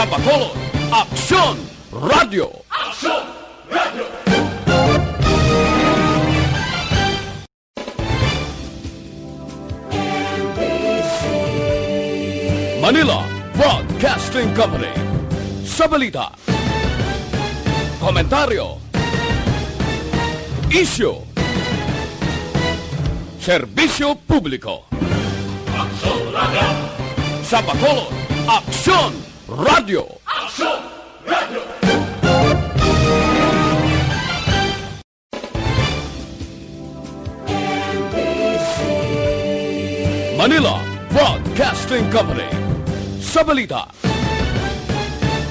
Bacolod, Aksyon Radio! Aksyon Radio! Manila Broadcasting Company. Sa balita, komentaryo, isyu, serbisyo publiko. Aksyon Radio! Sa Bacolod, Aksyon Radio! Aksyon Radio! Manila Broadcasting Company. Sa balita,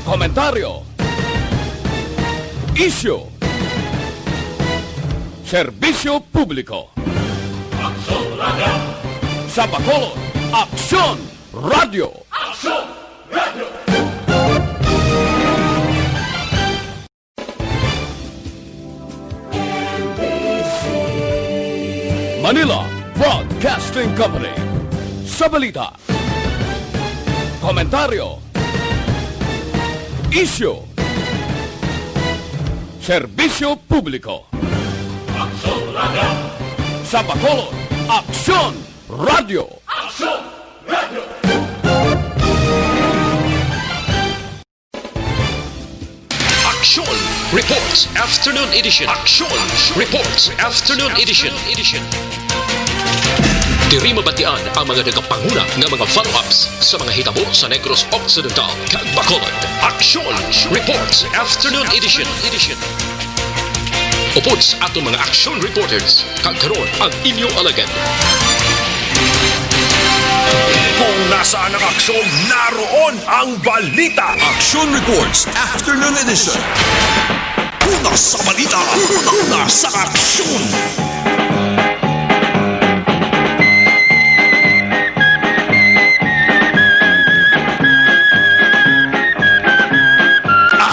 komentaryo, isyu, serbisyo publiko. Aksyon Radio! Sa Bacolod, Aksyon Radio! Aksyon Radio! Manila Broadcasting Company. Sa balita, komentaryo, isyu, serbisyo publiko. Aksyon Radio! Sa Bacolod, Aksyon Radio! Aksyon Radio! Aksyon Reports Afternoon Edition. Aksyon Reports Afternoon Edition. Diri mabatian ang mga nagapanguna ng mga follow-ups sa mga hitabo sa Negros Occidental kag Bacolod. Aksyon Reports Afternoon Edition. Upod sa atong mga action reporters kag karon ang inyong alagad. Kung nasaan ang aksyon, naroon ang balita. Action Reports Afternoon Edition. Una sa balita, una sa aksyon.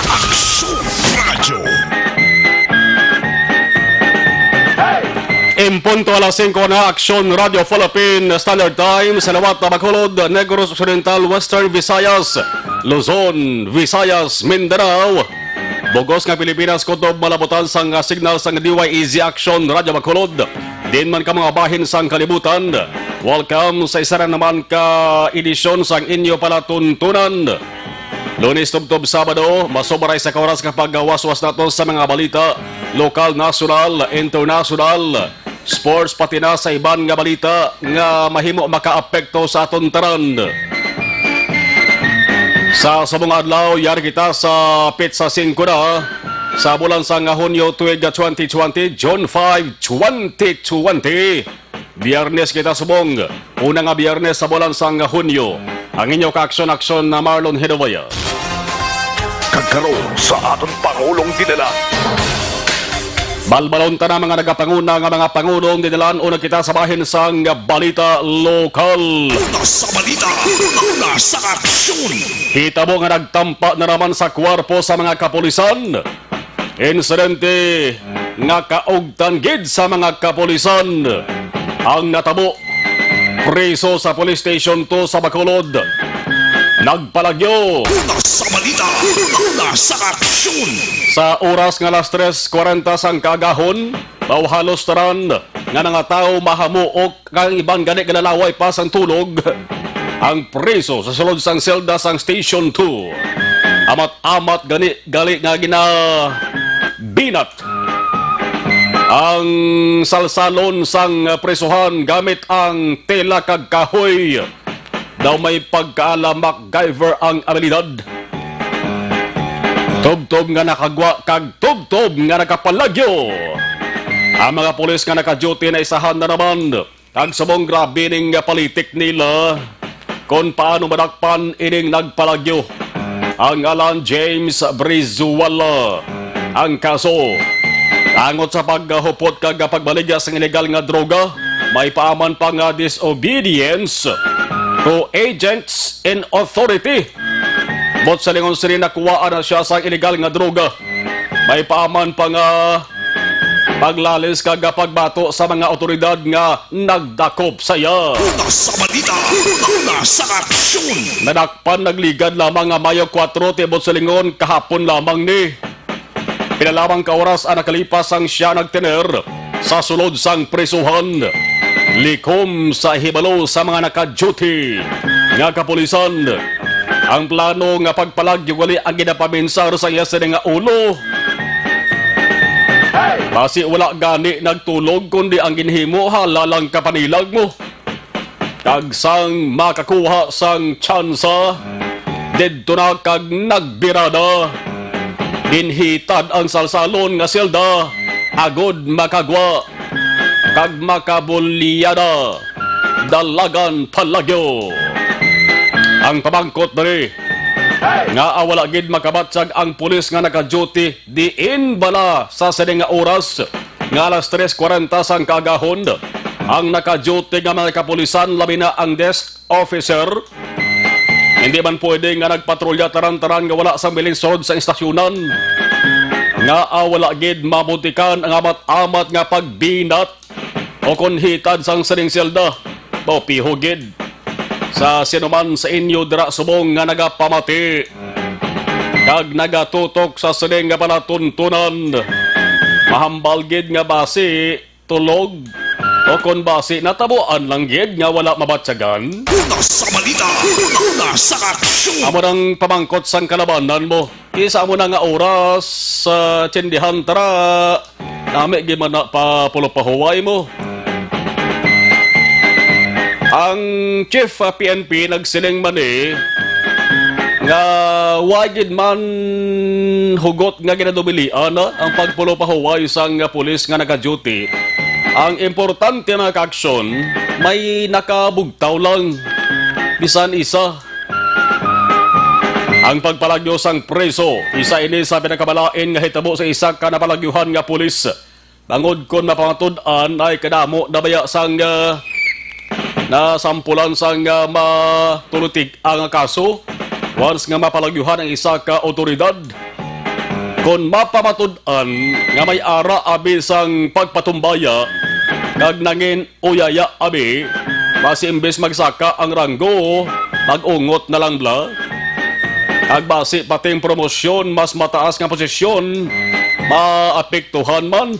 Aksyon Radio. Punto alas 5 na Aksyon Radio Philippine Standard Time sa lawat na Bacolod, Negros Occidental, Western Visayas, Luzon, Visayas, Mindanao. Bugos nga Pilipinas kutob malabutan sang signal sang DYEZ Aksyon Radio Bacolod. Din man ka mga bahin sang kalibutan. Welcome sa isa na naman ka edisyon sang inyo palatuntunan. Lunes, Tubtob, Sabado, masubaray sa kauras kapag waswas nato sa mga balita, lokal, national, international, sports, pati na sa iban nga balita nga mahimo makaapekto sa aton taran. Sa sabong adlaw, yari kita sa Pizza 5 na sa bulan sa Hunyo tuig 2020, June 5, 2020. Biyernes kita subong, una nga biyernes sa bulan sa Hunyo. Ang inyo ka-aksyon na Marlon Genovea. Kagkaroon sa aton Pangulong dinala. Balbalon ta na mga nagapanguna nga mga pangulong dinalaan una kita sa bahin sang balita lokal. Una sa balita, una sa aksyon. Kita mo nga nagtampa na naman sa kwarpo sa mga kapulisan. Insidente nga kaugtan gid sa mga kapulisan. Ang natabo, preso sa Police Station 2 sa Bacolod. Nagpalagyo. Una sa balita, una sa aksyon. Sa oras nga alas 3:40 sang kagahon, halos taran nga nga tao mahamuok kang ibang gani galalaway pa sang tulog. Ang preso sa sulod sang selda sang Station 2. Amat-amat gali nga binat ang salsalon sang presohan gamit ang tela kag kahoy. Daw may pagkaala MacGyver ang abilidad. Tubtob nga nakagwa kag tubtob nga nakapalagyo. Ang mga pulis nga naka-duty na isahan na naman ang sabong grabe ning politik nila kung paano madakpan ining nagpalagyo. Ang alan James Brizuela. Ang kaso, angot sa paghupot kag pagbaligya sa illegal nga droga, may paaman pa nga disobedience to agents in authority. Bot sa lingon sila nakuwaan na siya sa illegal nga droga. May paaman pa nga Paglalis kag pagbato sa mga otoridad nga nagdakop saya. Una sa balita, una sa aksyon. Nadakpan nagligad lamang nga Mayo 4 tibot sa lingon kahapon lamang ni. Pinalamang ka oras ang nakalipas ang siya nagtener sa sulod sang presuhan. Likom sa hibalo sa mga naka-duty nga kapulisan. Ang plano nga pagpalag wali ang ginapaminsar sa iya nga ulo. Basi wala gani nagtulog kundi ang ginhimo halalang kapanilag mo. Kag sang makakuha sang tsansa, didto na kag nagbirada. Ginhitad ang salsalon nga selda, agod makagwa, kag makabulyada, dalagan palagyo. Ang pamangkot dali, nga awala gid makabatsag ang pulis nga naka-duty diin bala sa sining nga oras nga alas 3:40 sang kagahon. Ang naka-duty nga mga kapulisan labi na ang desk officer. Hindi man pwede nga nagpatrolya taran-taran nga wala sang bilinsod sa istasyonan. Nga awala gid mabutikan ang amat-amat nga pagbinat o konhitad sang sining selda. Piho gid sa sinuman sa inyo dira subong nga nagapamati kag nagatutok sa sining nga palatuntunan. Mahambal gid nga basi tulog o kon basi natabuan lang gid nga wala mabatsagan. Una sa balita, una sa aksyon. Amo nang pamangkot sang kalabanan mo. Isa mo na nga oras sa tsindihan tara. Nami gid man na pa pulo-pahuway mo. Ang chief PNP nagsiling man nga wagid man hugot nga ginadubilian ang pagpulo-pahuway sang pulis nga naka-duty. Ang importante na ka-aksyon may nakabugtaw lang bisan isa. Ang pagpalagyo sang preso, isa ini sa pinakabalain nga hitabo sa isa ka napalagyuhan nga pulis. Bangod kon mapangatud-an ay kadamo na baya sang na sampulan sang matulutig ang kaso once nga mapalagyuhan ang isa ka otoridad. Kung mapamatud-an nga may ara abi sang pagpatumbaya kag nangin uyaya abi, basi imbes magsaka ang ranggo, magungot na lang bla. Kag basi pating promosyon mas mataas nga posisyon, maapektuhan man.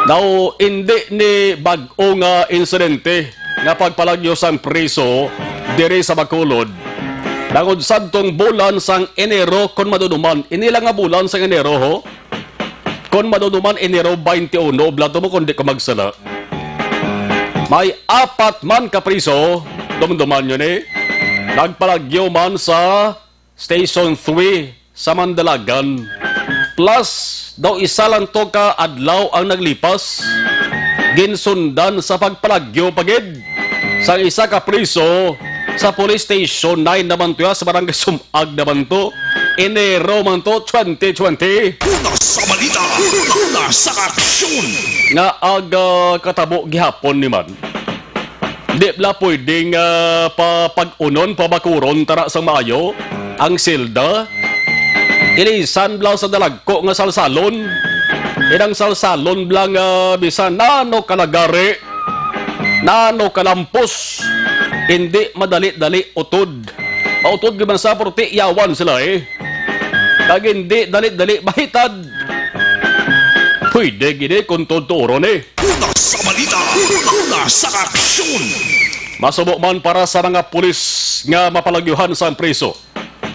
Now, hindi ni bag-o nga insidente nga pagpalagyo sang preso diri sa Bacolod. Dangod sadtong bulan sang Enero kon maduduman. Inila nga bulan sang Enero ho. Kon maduduman Enero 21, blato mo kundi ka magsala. May 4 man ka preso, dumduman yun nagpalagyo man sa Station 3 sa Mandalagan. Plus, daw isa lang to ka adlaw ang naglipas. Ginsundan sa pagpalagyo pagid sang isa ka priso sa police station 9 naman to sa barangay Sumag naman to. Enero man to 2020. Una sa balita, una sa aksyon. Nga aga katabo gihapon ni man. Di bla pwedeng pag-unon, pabakuron tara sa maayo ang silda. Ilisan blang sa dalagko nga salsalon. Inang salsalon blang bisan nano kalagari, nano kalampos. Hindi madali-dali utod. Mautod gaman sa porti yawan sila Kag hindi dali-dali bahitad. Pwede gini kung tuturon Una sa balita, una sa aksyon. Masubo man para sa mga pulis nga mapalagyuhan sa preso.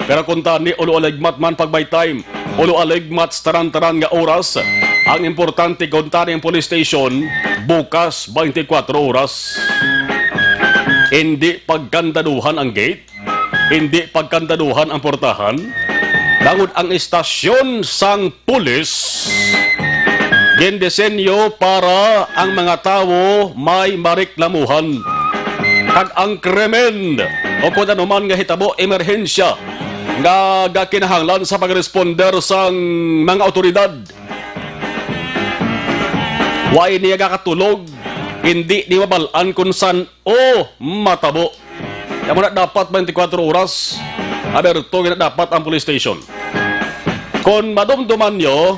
Pero kung tani ulo aligmat man pag by time, ulo aligmat taran-taran nga oras, ang importante kung tani ang police station, bukas 24 oras. Hindi pagkandaduhan ang gate, hindi pagkandaduhan ang portahan, dangod ang istasyon sang pulis, gindesenyo para ang mga tao may mariklamuhan. Kag ang krimen o kung ano man nga hitabo emerhensya nga kinahanglan sa pagresponder sang mga otoridad. Way niya kakatulog, hindi ni mabalaan kung saan matabo. Kaya mo na dapat 24 oras, aberto na dapat ang police station. Kung madumduman nyo,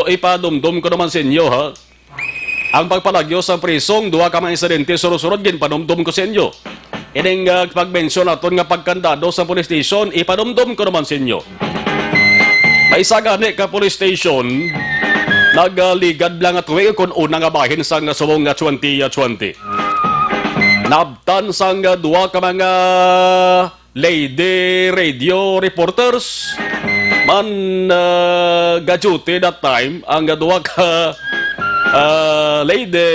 ipadumdum ko naman sa inyo, ha? Ang pagpalagyo sa prisong, duha ka mga insidente, surod-surod, ginpadumdum ko sa inyo. Ining pag-mention natin nga pagkandado sa police station, ipadumdum ko naman sa inyo. Ay isa gani ka police station, nagligad lang at uwi kung unang abahin sa subong 2020. Nabtan sang duha ka mga lady radio reporters, man ga-duty that time, ang duha ka lady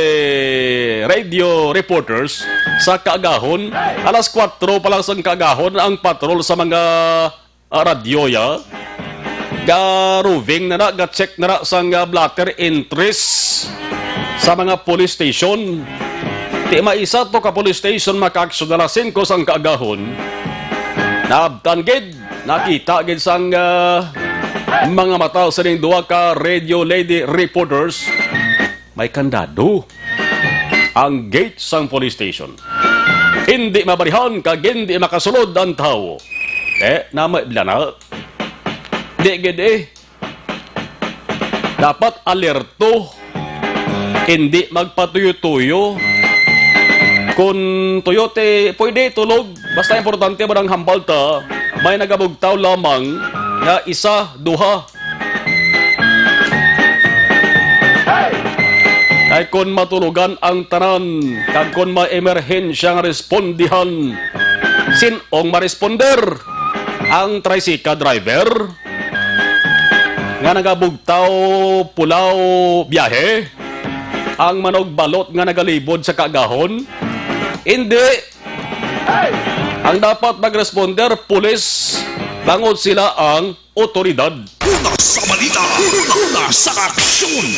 radio reporters sa kaagahon. Alas 4 pa lang sa kaagahon ang patrol sa mga radyoya. Ga-roving na ga-check na sa blatter entries sa mga police station. Di maisa to ka police station maka-aksyon na 5 sa kaagahon. Nabtanggid, nakita gid sang mga mata sa ning duha ka radio lady reporters. May kandado ang gate sang police station. Hindi mabarihan kag hindi makasulod ang tao. Namay na. Di gid dapat alerto. Hindi magpatuyo-tuyo. Kung tuyote, pwede tulog. Basta importante ba ng hambal ta, may nagabugtaw lamang na isa, duha. Kaya kung matulugan ang tanan, kag kung ma-emerhensyang respondihan, sinong maresponder? Ang tricycle driver nga nagabugtaw pulaw biyahe? Ang manogbalot nga nagalibod sa kaagahon? Hindi. Ang dapat mag-responder, pulis, bangod sila ang otoridad. Una sa balita, una sa aksyon.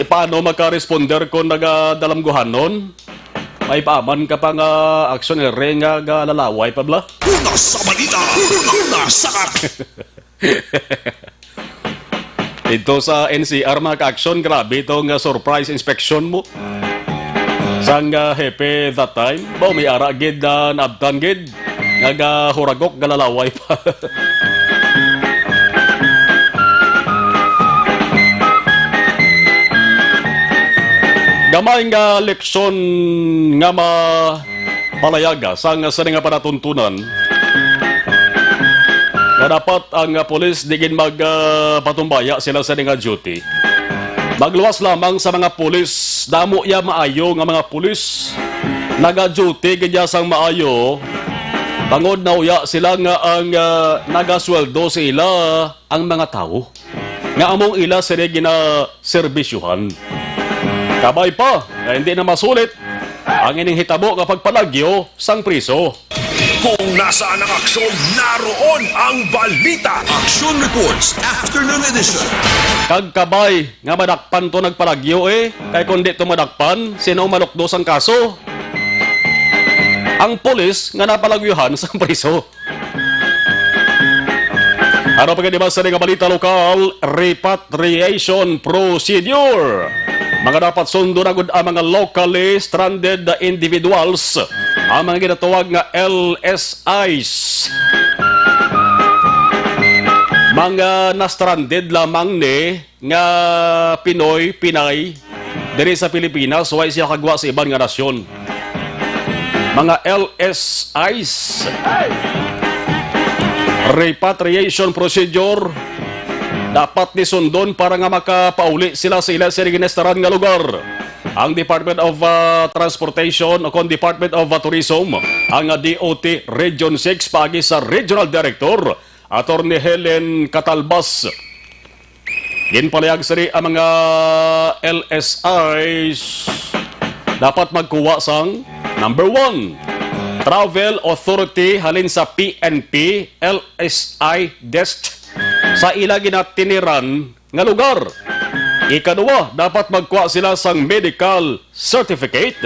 Paano magka-responder kung nagadalangguhanon? May paaman ka pa nga aksyon nga lalaway pa bla? Una sa balita, una sa aksyon. Dito sa NCR mga ka-aksyon, grabe itong surprise inspection mo. Sang hepe that time, may ara gid nabtan gid, huragok galalaway pa. Gamay nga leksyon nga mapalayaga sang sa nga panatuntunan na dapat ang polis digin magpatumbaya sila sa nga duty. Magluwas lamang sa mga pulis, damo ya maayo nga mga pulis naga-duty gidya sang maayo. Bangod na uya sila nga ang nagasweldo sa ila ang mga tao nga among ila sila gina-serbisyuhan. Kabay pa, na hindi na masulit ang ining hitabo kapag palagyo sang priso. Kung nasaan ang aksyon, naroon ang balita. Action Reports Afternoon Edition. Kagkabay nga madakpan to nagpalagyo kay kundi to madakpan, sino malukdos ang kaso? Ang pulis nga napalagyuhan sa priso. Ano pa ganyan ba sa nga balita lokal? Repatriation procedure. Mga dapat sundo na gud ang mga locally stranded individuals, ang mga ginatawag nga LSIs. Mga na-stranded lamang ni nga Pinoy, Pinay, diri sa Pilipinas, way siya kagwa sa ibang nga nasyon. Mga LSIs. Repatriation procedure dapat ni sundon para nga makapauli sila sa ila sa ginestaran nga lugar. Ang Department of Transportation o kung Department of Tourism, ang DOT Region 6 pagi sa Regional Director Attorney Helen Catalbas. Ginpalayag sari ang mga LSIs dapat magkuha sang number 1, Travel Authority halin sa PNP LSI Desk sa ila ginatiniran nga lugar. Ikaduwa, dapat magkuha sila sang medical certificate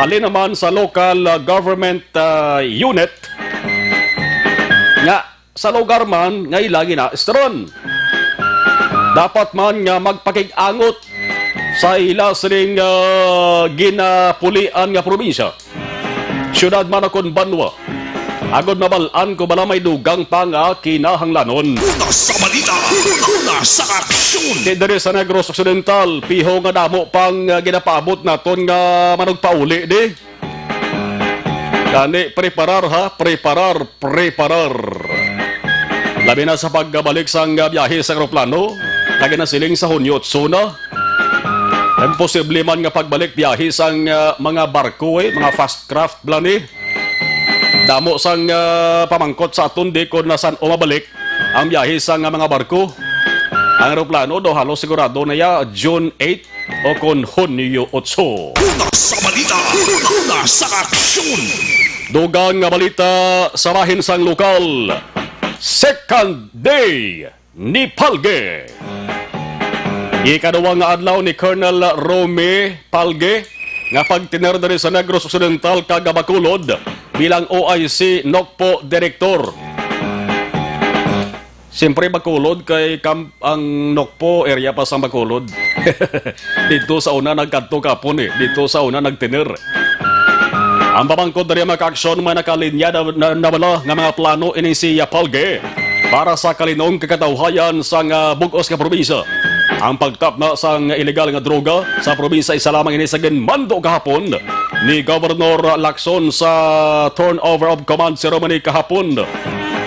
halin naman sa local government unit nga sa lugar man nga ila gina-estron. Dapat man nga magpakig-angot sa ila sining ginapulian nga probinsya, syudad man akon banwa. Agod mabalaan ko bala may dugang pa nga kinahanglanon. Una sa balita, una sa aksyon. Di diri sa Negros Occidental, piho nga damo pang ginapaabot naton nga manugpauli di. Kani preparar ha, preparar. Labi na sa pagbalik sang biyahe sa aeroplano, kaya na siling sa Hunyo at Suna. Imposible man nga pagbalik biyahe sang mga barko mga fast craft blani. Damo sang pamangkot sa aton di kung nasan umabalik ang biyahe sang mga barko. Ang aeroplano do halos sigurado na ya June 8 o kon Hunyo 8. Una sa balita, una sa aksyon. Dugang nga balita sa bahin sang lokal. Second day ni Palge. Ikaduwa nga adlaw ni Colonel Rome Palge nga pagtiner diri sa Negros Occidental kag Bacolod bilang OIC NOCPO Director. Siyempre Bacolod kay ang NOCPO area pa sa Bacolod. Dito sa una nagkadto kapon dito sa una nagtiner. Ang pamangkot dari mga aksyon may nakalinya na wala nga mga plano ini si Palge para sa kalinong kakatawhayan sa bugos nga probinsya. Ang pagtap na sang illegal nga droga sa probinsya isa lamang ini sa ginmando kahapon ni Governor Lacson sa turnover of command ceremony kahapon.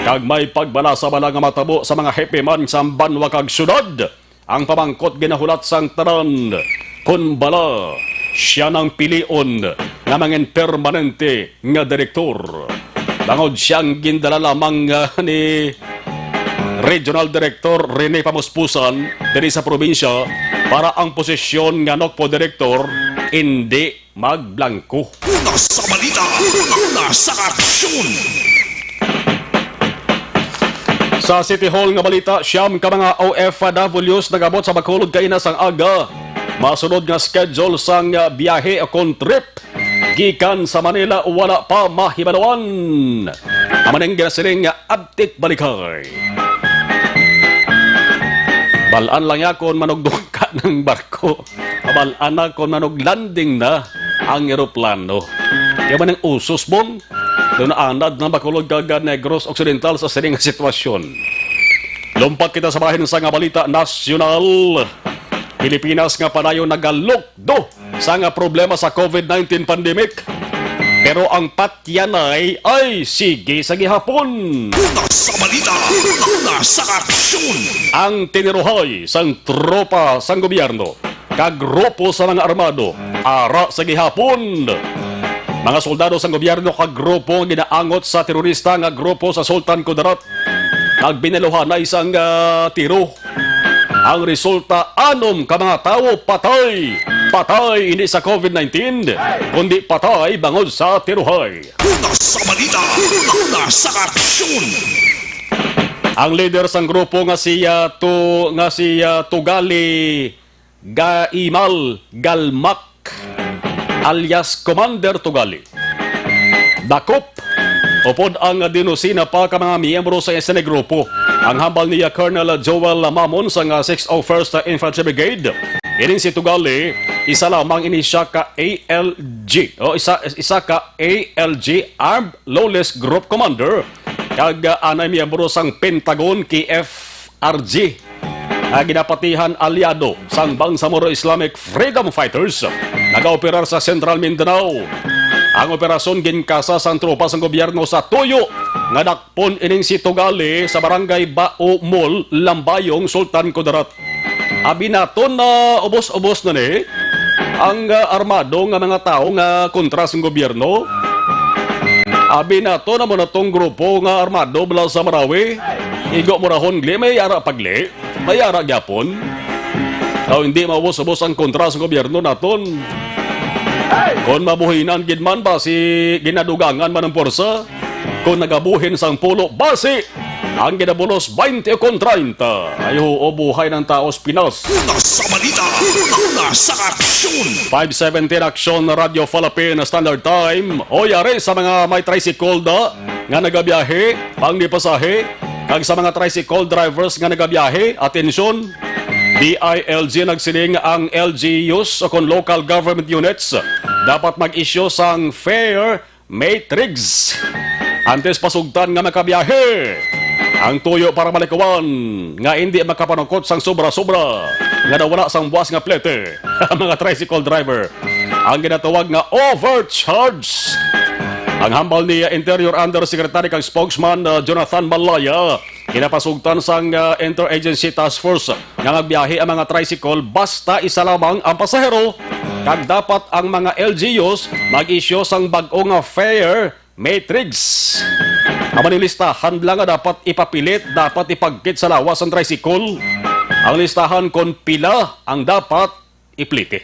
Kag may pagbala sa bala nga matabo sa mga hepe man sa banwa kag syudad. Ang pamangkot ginahulat sang tanan kun bala siya nang pilion nga mangin permanente nga direktor. Bangod siyang gindala lamang ni Regional Director Rene Pamuspusan diri sa probinsya para ang posisyon nga NOCPO Director hindi magblanko. Una sa balita, una sa aksyon. Sa City Hall nga balita, siyam ka mga OFWs nagabot sa Bacolod kainas ang aga. Masunod nga schedule sang biyahe o trip gikan sa Manila wala pa mahibalawan. Amaning ginasiling nga abtik balikay. Balaan lang ya kung manugdungka ng barko. Balaan na kung manuglanding na ang eroplano. Kaya man ang usos mong doon anad ng Bacolod kag Negros Occidental sa sining sitwasyon. Lumpat kita sa bahin sa nga balita nasyonal. Pilipinas nga panayon nagalukdo sa nga problema sa COVID-19 pandemic. Pero ang patyanay ay sige sa gihapon. Una sa balita, una sa aksyon. Ang tiniruhay sang tropa sang gobyerno kag grupo sa mga armado ara sa gihapon. Mga soldado sang gobyerno kag grupo ginaangot sa terorista nga grupo sa Sultan Kudarat. Nagbinaluhan na isang tiro. Ang resulta, 6 ka mga tao patay. Patay hindi sa COVID-19, kundi patay bangod sa tiruhay. Una sa balita, una sa aksyon. Ang leader sang grupo nga si Tugali Gaimal Galmak alias Commander Tugali. Dakop upod ang dinusina pa ka mga miyembro sa isa ni grupo. Ang hambal niya Colonel Joel Mamon sa 601st Infantry Brigade. Ining si Tugali, isa lamang ini siya ka ALG o isa ka ALG Armed Lawless Group Commander kag anay miyembro sang Pentagon KFRG. Ginapatihan aliado sang Bangsamoro Islamic Freedom Fighters nagaoperar sa Central Mindanao. Ang operasyon ginkasa sang tropa sang gobyerno sa Tuyo nga dakpon ining si Tugali sa barangay Bao Mall, Lambayong, Sultan Kudarat. Abinaton na ubos-ubos na ni ang armado nga mga tao nga kontra sang gobyerno. Abinaton na mo na tong grupo nga armado bala sa Marawi. Igo murahon gli, may ara pagli, may ara gyapon. Kung hindi maubos-ubos ang kontra sang gobyerno naton. Kung mabuhinan gidman ba si ginadugangan man ang porsa, kung nagabuhin sang pulo basi, ang ginabulos 20 kon 30. Ayaw o buhay ng taos Pinas. Una sa balita, una sa aksyon. 5:17 Aksyon Radio Philippine Standard Time. O yari sa mga may tricycle da nga nagabiyahe, pang pasahe, kag sa mga tricycle drivers nga nagabiyahe, atensyon, DILG nagsiling ang LGUs o kon local government units dapat mag-issue sang fare matrix Antes pasugtan nga makabiyahe. Ang tuyo para malikuan nga hindi makapanukot sang sobra-sobra nga nawala sang buwas nga plete. Mga tricycle driver ang ginatawag nga overcharge. Ang hambal ni Interior Undersecretary kang spokesman Jonathan Malaya kinapasugtan sang Interagency Task Force nga magbiyahe ang mga tricycle basta isa lamang ang pasahero kag dapat ang mga LGUs mag-issue sang bag-o nga fare matrix. Ang listahan lang nga dapat ipapilit, dapat ipagkit sa lawas ang tricycle. Ang listahan kung pila ang dapat ipliti.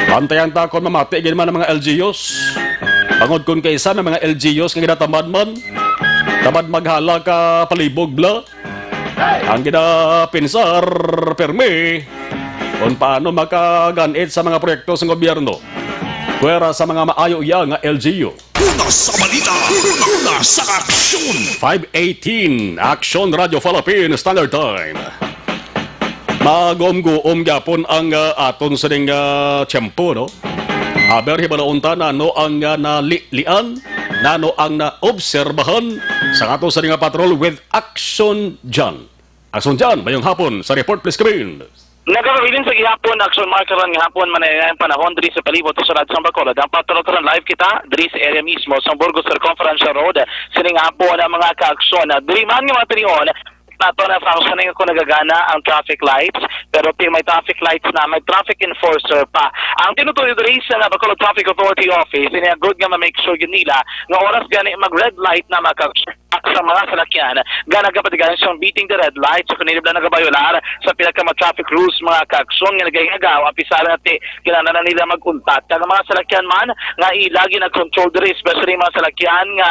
Bantayan ta kon mamati gid man ang mga LGUs. Bangod kun kaysa ng mga LGUs nga ginatamad man, tamad maghala ka palibog bla. Ang ginapinsar permi kung paano makaganit sa mga proyekto sa gobyerno. Kuwera sa mga maayo iya nga LGU. Una sa balita, una sa aksyon. 5:18 Aksyon Radio Philippine Standard Time. Magom-guom gyapon ang aton sa ding tiyempo, no? Aber hibalaunta nano ang nalilian, nano ang naobserbahan sa aton sa ding patrol with Aksyon Jan. Aksyon Jan, mayong hapon sa report please come in. Nagkakabilin sa gihapon, action marker ng hapon, manayayang panahon, diri sa palibot o sa Radsang Bacolod. Ang patrol live kita, diri sa area mismo, sa Burgos Circumference Road, sining hapon ang mga ka-aksyon. Diri man nga matinion, nato na functioning ako nagagana ang traffic lights, pero may traffic lights na, may traffic enforcer pa. Ang tinutuloy diri sa Bacolod Traffic Authority Office, good nga ma-make sure yun nila, nga oras gani mag-red light na maka-aksyon sa mga salakyan, gana kapatigan siyang beating the red light, so kunilib na nagabayolar sa pinaka-traffic rules mga ka-aksyon nga nagayagaw, apisara natin, kinana na nila mag-untat. Kaya mga salakyan man, nga ilagi na-control diri, especially mga salakyan nga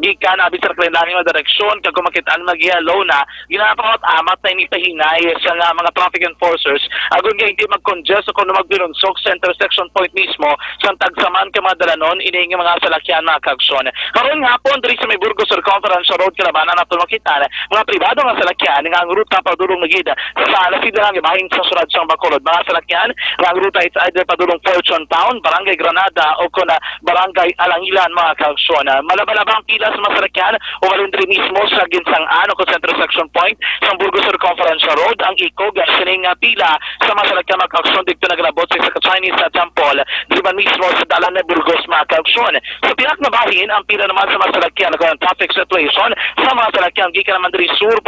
gikan, abis sa kailangan mga direksyon, kag kumakitaan mag-yellow na, ginapakot amat na inipahinay sa nga mga traffic enforcers, agon nga hindi mag-congest o kung magbinunsok sa intersection point mismo, sa tagsaman ka mga dalanon, inihingi mga salakyan mga ka-aksyon. Karon hapon, diri sa may Burgos Circumference sa road kalabanan nato makita mga pribado nga salakyan nga ang ruta padulong magid sa alasid lang bahin sa surad sang Bacolod mga salakyan nga ang ruta is either padulong Fortune Town, Barangay Granada o kuna Barangay Alangilan mga ka-aksyon. Malabalabang pila sa mga salakyan o walundri mismo sa ginsangan o central section point sa Burgos Circumference Road ang ikog sining pila sa mga salakyan mga ka-aksyon dito naglabot sa Chinese temple diban mismo sa dalan na Burgos mga ka-aksyon. Sa pinak na bahin ang pila naman sa mga salakyan ang traffic situation sa mga salakyan gikan naman diri sur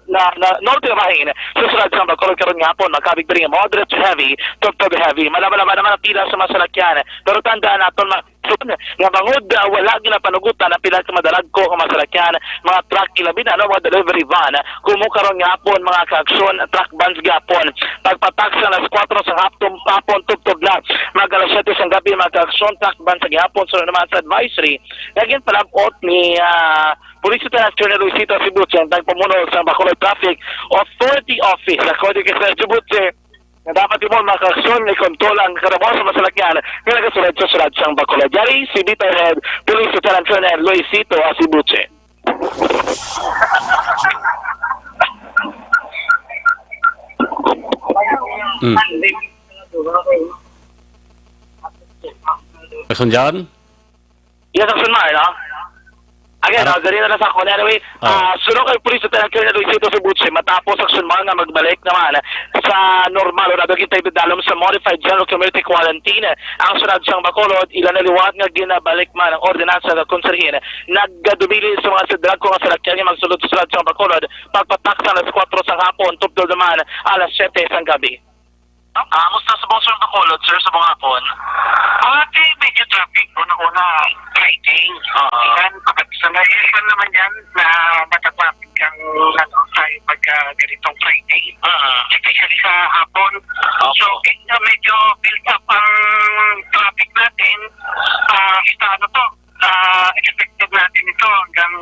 na norte na bahin sa sulad sa Bacolod karon nga hapon makabig diri moderate to heavy to heavy malabalaban naman ang pila sa mga salakyan pero tandaan naton nga bangod wala ginapanugutan ang pila ka madalag ko ang mga salakyan mga truck ilabi na mga delivery van kumukaron nga hapon mga ka-aksyon truck vans gapon pagpatak sa alas 4 sa hapon tugtog na mga alas 7 sa gabi mga ka-aksyon truck vans sa gihapon so naman sa advisory naging palabot ni Police Lieutenant Colonel Luisito Sibutse ang pamuno sa Bacolod Traffic Authority Office according kay Sir Sibutse na dapat mo makakasyon ni kontrol ang karabas sa masalakyan na nagasulad sa sulat sang Bacolod. Yari si Detail Head Police Lieutenant Colonel Luisito Sibutse. Aksyon Jan? Yes, Aksyon Mar, no? Again, ganito na sa ako. Anyway, sunod kay Police Lieutenant Colonel Luisito Sibutse matapos aksyon mga nga magbalik naman sa normal o nabagin tayo bidalom sa Modified General Community Quarantine. Ang sunod siyang Bacolod, ilan na liwat nga ginabalik man ang ordinansa ng konserhin. Naggadumili sa mga sidrag ko nga salakyan nga magsulod sa sunod siyang Bacolod pagpatak sa alas 4 sa hapon, tupdol naman alas 7 sa gabi. Musta sa buong Sir Bacolod, sir, sa mga hapon? Medyo traffic. Una-una, Friday. Yan, sanayan naman yan na matatraffic ang tayo pagka ganitong Friday. Especially sa hapon. So, medyo build up ang traffic natin. Expected natin ito hanggang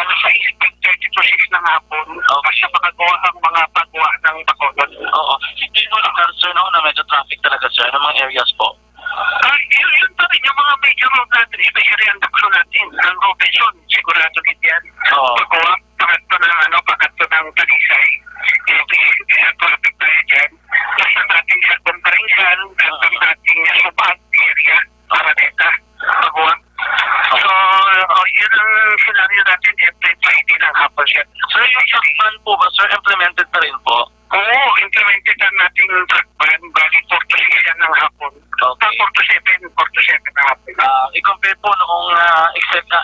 alas 6:30 ng hapon. Kasi makagawa ang mga paggawa ng Bacolod. Oo. Hindi mo nakar, sir, no, na medyo traffic talaga, sir. Anong mga areas po? Yun pa rin yung mga major road natin, especially ang duklo natin. Ang Robinson, sigurado din yan. Paggawa, pagkato ng Talisay. Kaya traffic tayo dyan. Basta natin sa Comparinsan, basta natin sa Subat area, Araneta. yan. Sir, yung Trackman po ba, sir, implemented pa rin po? Oo, implemented ang nating trackman. Bali, 4 to 6 yan ng hapon. Okay. 4 to 7 na hapon. I-compare po noong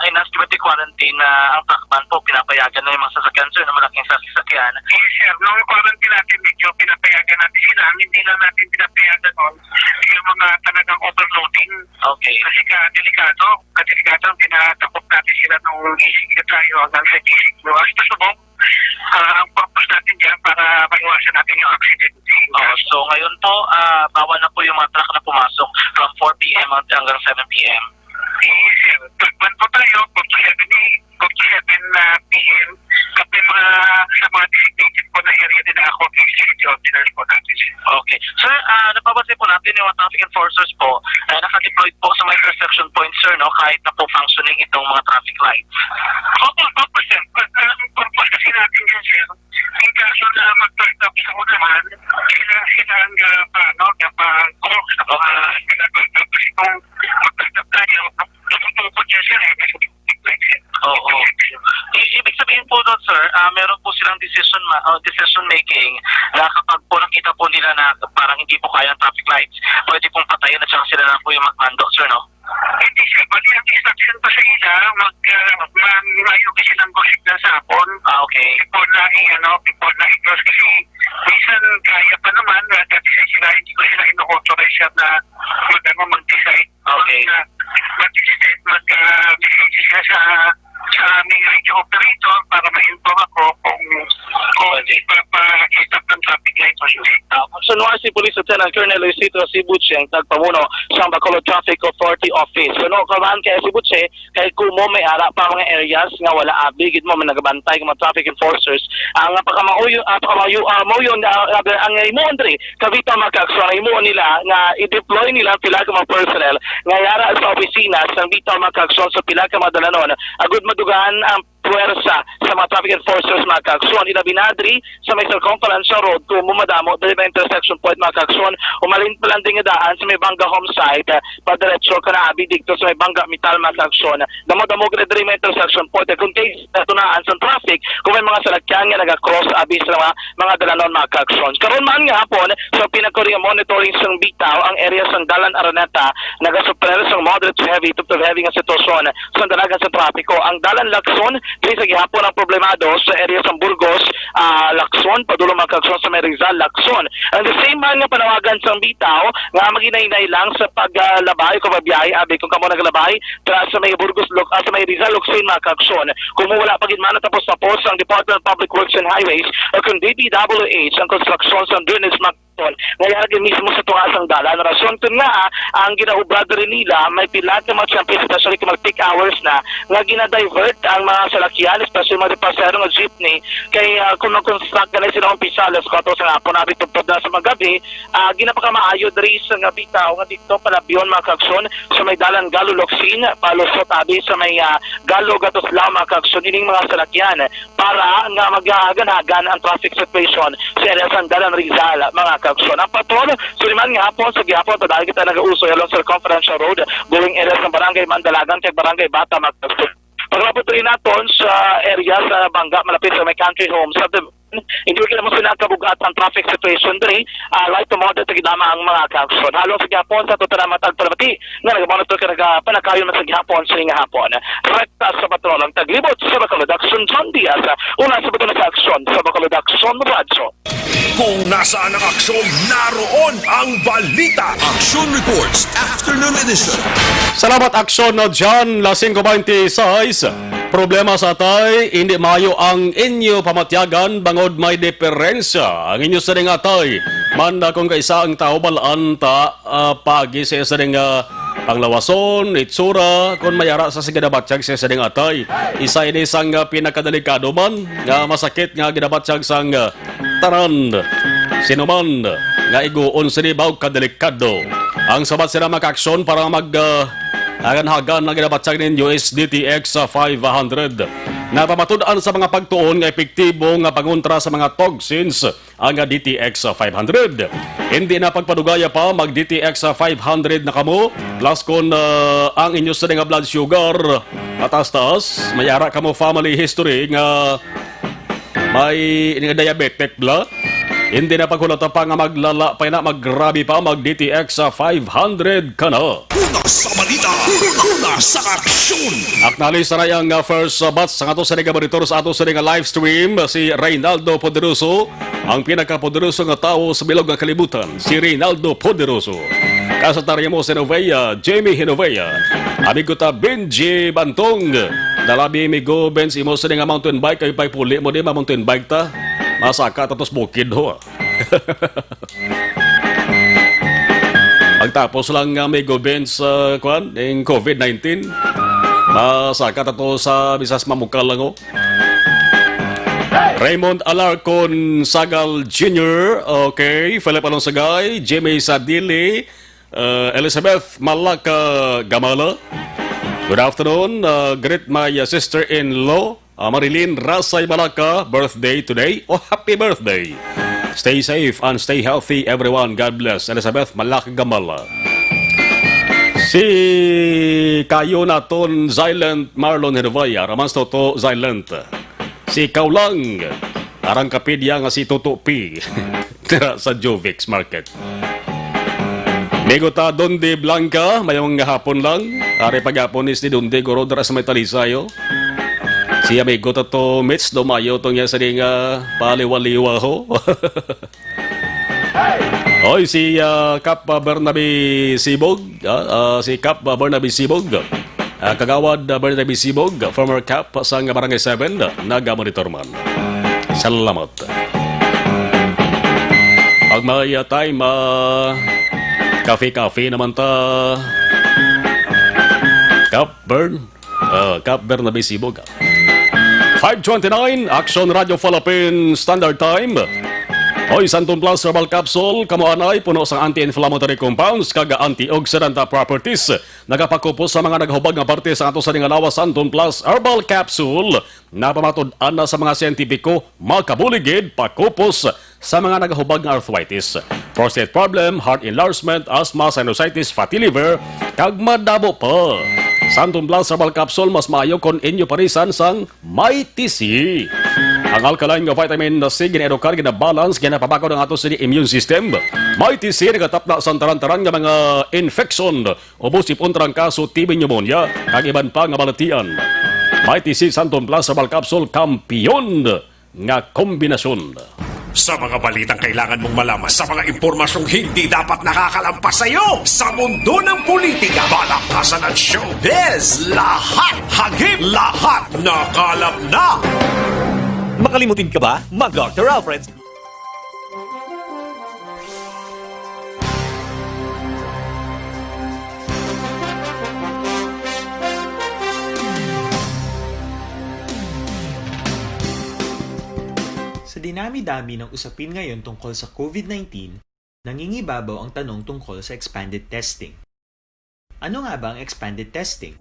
in-activity quarantine na ang Trackman po pinapayagan na yung mga sasakyan, sir, na malaking sasakyan. Yes, sir. Noong quarantine natin, medyo pinapayagan natin sila. Hindi lang natin pinapayagan nun yung mga talagang overloading. Okay. Kasi kadelikado, tinatakot natin sila nung isig na tayo hanggang sa isig. No, as pasubok, ang purpose natin dyan para maiwasan natin yung accident. So ngayon po, bawal na po yung mga truck na pumasok from 4 p.m. hanggang 7 p.m. Yes, sir. Tagpan po tayo, 4 to 7 p.m. Kapag sa mga designated po na area din ako, city ordinance po natin. Okay. Sir, napapansin po natin yung mga traffic enforcers po, naka-deployed po sa mga intersection points, sir, no, kahit na po functioning itong mga traffic lights. Opo, sir. Ang purpose kasi natin yan, sir, in kaso na mag-stop sa unahan, kailangan silang pa-cross na po. Kasi kung mag-stop tayo, tutupod yan, sir, kasi Oo. Ibig sabihin po doon, sir, meron po silang decision making na kapag po nakita po nila na parang hindi po kaya ang traffic lights, pwede pong patayin at saka sila na po yung magmando, sir, no? Hindi, sir. Bali ang instruction pa sa ila, mag-ayugi silang signal sa hapon. Okay. Before na i-cross. Kasi minsan kaya pa naman, dati sila, hindi ko sila ino-authorize na mag-decide. Okay. Mag-message sila sa aming radio operator para ma-inform ako kung ipapa-stop ng traffic light o hindi. Sunwar si Police Lieutenant Colonel Luisito Sibuche, nagpamuno sa Bacolod Traffic Authority Office. So, kamaan kay Sibuche, kay kumo may ara pa mga areas nga wala abigid mo, may nagabantay ng mga traffic enforcers. Ang pagkamauyo, ang imo Andre, kavita magkakso, ang imo nila nga i-deploy nila pila ka mga personnel nga yara sa opisina sa bita magkakso sa pila ka mga dalanon. Agud madugaan ang puwersa sa mga traffic enforcers mga kaaksyon. Binadri sa may circumference road kung mumadamo dahil may intersection point mga kaaksyon. Umalin pa lang din daan sa may Bangga home site padiretso ka na abi dito sa may Bangga Metal mga kaaksyon. Damo-damo ka na may intersection point. Kung case tunaan sa traffic, kung may mga salakyan nga nag-cross abi sa mga dalanon mga kaaksyon. Karon man nga hapon sa pinagkuring monitoring sang bitaw ang area sang Dalan Araneta nagasuprer sang moderate to heavy to heavy nga sitwasyon sa dalagan sa trapiko. Ang Dalan Lacson dili sa gihapon ang problemado sa area sa Burgos, Lacson, padulong mga kaaksyon sa may Rizal, Lacson. Ang the same man nga panawagan sang bitaw nga maginainay lang sa paglabay kung mabiyay abi kung kamo naglabay sa may Burgos sa may Rizal, Lacson mga kaaksyon. Kung wala pagid man tapos ang Department of Public Works and Highways o kung DPWH ang construction sa drainage ngayon mismo sa tuwasang dalan. Rason ko nga, ang ginaubad rin nila, may pila ka mga champion, especially kung mag-peak hours na, nga ginadivert ang mga salakyan, especially mga pasero ng jeepney, kay kung nag-construct ka na sila umpisa, alas 4 sa nga po, nabitupad na sa mga gabi, ginapakamaayo diri sa nga bitaw, nga dito palabiyon mga kaaksyon, sa may dalan Galo Locsin, palusot abi sa may Galo Gatoslaw mga kaaksyon, ining mga salakyan, para nga mag-aganagan ang traffic situation sa area sa dalan Rizal, mga kaaksyon. Ang patrol, suliman nga hapon sa gihapon, padahil kita nag-uuso along Circumference Road, going areas ng Barangay Mandalagan kay Barangay Bata, mga kaaksyon. Paglapot rin natin sa area sa Bangga, malapit sa may country home, sa hindi ko mo sila kabugat ang traffic situation diri, light to moderate gidama ang mga kaaksyon. Halong sa gihapon sa total matag palamati nga nag-monitor ka panakayon sa gihapon sa nga hapon. Rekta sa patrol ang taglibot sa Bacolod Aksyon John Diaz, una sa bato na kaaksyon sa Bacolod Aksyon Radio. Kung nasaan ang aksyon, naroon ang balita. Aksyon Reports Afternoon Edition. Salamat Aksyon na dyan, lasing 26. Problema sa atay, hindi mayo ang inyo pamatyagan bangod may diferensya. Ang inyo sa ring atay, manda kung kaisa ang tao balaan ta pagi sa isa ring panglawason, itsura, kung mayara sa sigadabatsyag sa isa ring atay. Isa ini sang pinakadelikado man, nga masakit nga gidabatsyag sang taran. Sinuman, nga iguon sinibaw kadelikado. Ang sabat sila makaaksyon para hagan-hagan na ginabatsag ninyo is DTX 500. Napamatudaan sa mga pagtuon nga epektibo nga pangontra sa mga toxins ang DTX 500. Hindi na pagpadugaya pa mag DTX 500 na kamo plus kung ang inyo sa nga blood sugar atas-taas, mayara kamo family history nga may ini nga diabetic bla. Hindi na pagkulata pa nga maglala pa na maggrabe pa mag-DTX sa 500 ka na. Una sa balita, una sa aksyon. Acknowledge na ang first batch sa ato sa monitor sa ato sa live stream si Reynaldo Poderoso, ang pinaka-poderoso nga tao sa bilog nga kalibutan, si Reynaldo Poderoso. Kasatarya mo si Genovea, Jamie Genovea, amigo ta Benji Bantong, dalabi amigo Benz imo sa nga mountain bike, kayo pa'y puli mo di mountain bike ta, masaka tatos bukid ho. Pagtapos lang nga amigo Benz ng COVID-19, masaka tato sa bisas mamukal lang ho. Raymond Alarcon Sagal Jr., okay, Philip Alonsagay, Jimmy Sadili, Elizabeth Malaka Gamala. Good afternoon. Greet my sister-in-law, Marilyn Rasay Malaka, birthday today. Oh, happy birthday. Stay safe and stay healthy, everyone. God bless. Elizabeth Malaka Gamala. Si kayo naton Silent Marlon Genovea, Ramans Toto Silent. Si Kaulang, arang kapidya nga si Toto P. Tira sa Jovix Market. Migota Donde Blanca, mayong hapon lang. Ari paghapon is ni Donde Gorodra sa may talisayo. Si amigo to Mitch Domayo tong yan sa nga paliwaliwa ho. Oy, si Kap Bernabe Sibog, si Kap Bernabe Sibog. Kagawad Bernabe Sibog, former Cap sa Barangay 7, naga-monitor man. Salamat. Pag may time, cafe naman ta. Cap Bernabe Sibog. 5:29, Aksyon Radio Philippines Standard Time. Oy, Santon Plus Herbal Capsule, kamuanay, puno sa anti-inflammatory compounds, kaga antioxidant properties. Nagapakupos sa mga naghubag nga parte sa ato sa ningalawa Santon Plus Herbal Capsule. Napamatod-an na sa mga siyentipiko, makabuligid, pakupos sa mga naghubag nga arthritis, prostate problem, heart enlargement, asthma, sinusitis, fatty liver, kag madabo pa. Santon Plus Herbal Capsule mas maayo kon inyo parisan sang Mighty C. Ang alkaline nga vitamin C gina-edukar, gina-balance, gina-pabakaw ng ato sa immune system. Mighty C nagatapna sa taran-taran nga mga infection o busipon tarang kaso TB pneumonia kag iban pa nga balatian. Mighty C Santon Plus Herbal Capsule, kampiyon nga kombinasyon. Sa mga balitang kailangan mong malaman, sa mga impormasyong hindi dapat nakakalampas sa iyo, sa mundo ng politika, balakasan at showbiz, lahat hagip, lahat nakalap na. Makalimutin ka ba? Mag-Dr. Alfred's. Sa dinami-dami ng usapin ngayon tungkol sa COVID-19, nangingibabaw ang tanong tungkol sa expanded testing. Ano nga ba ang expanded testing?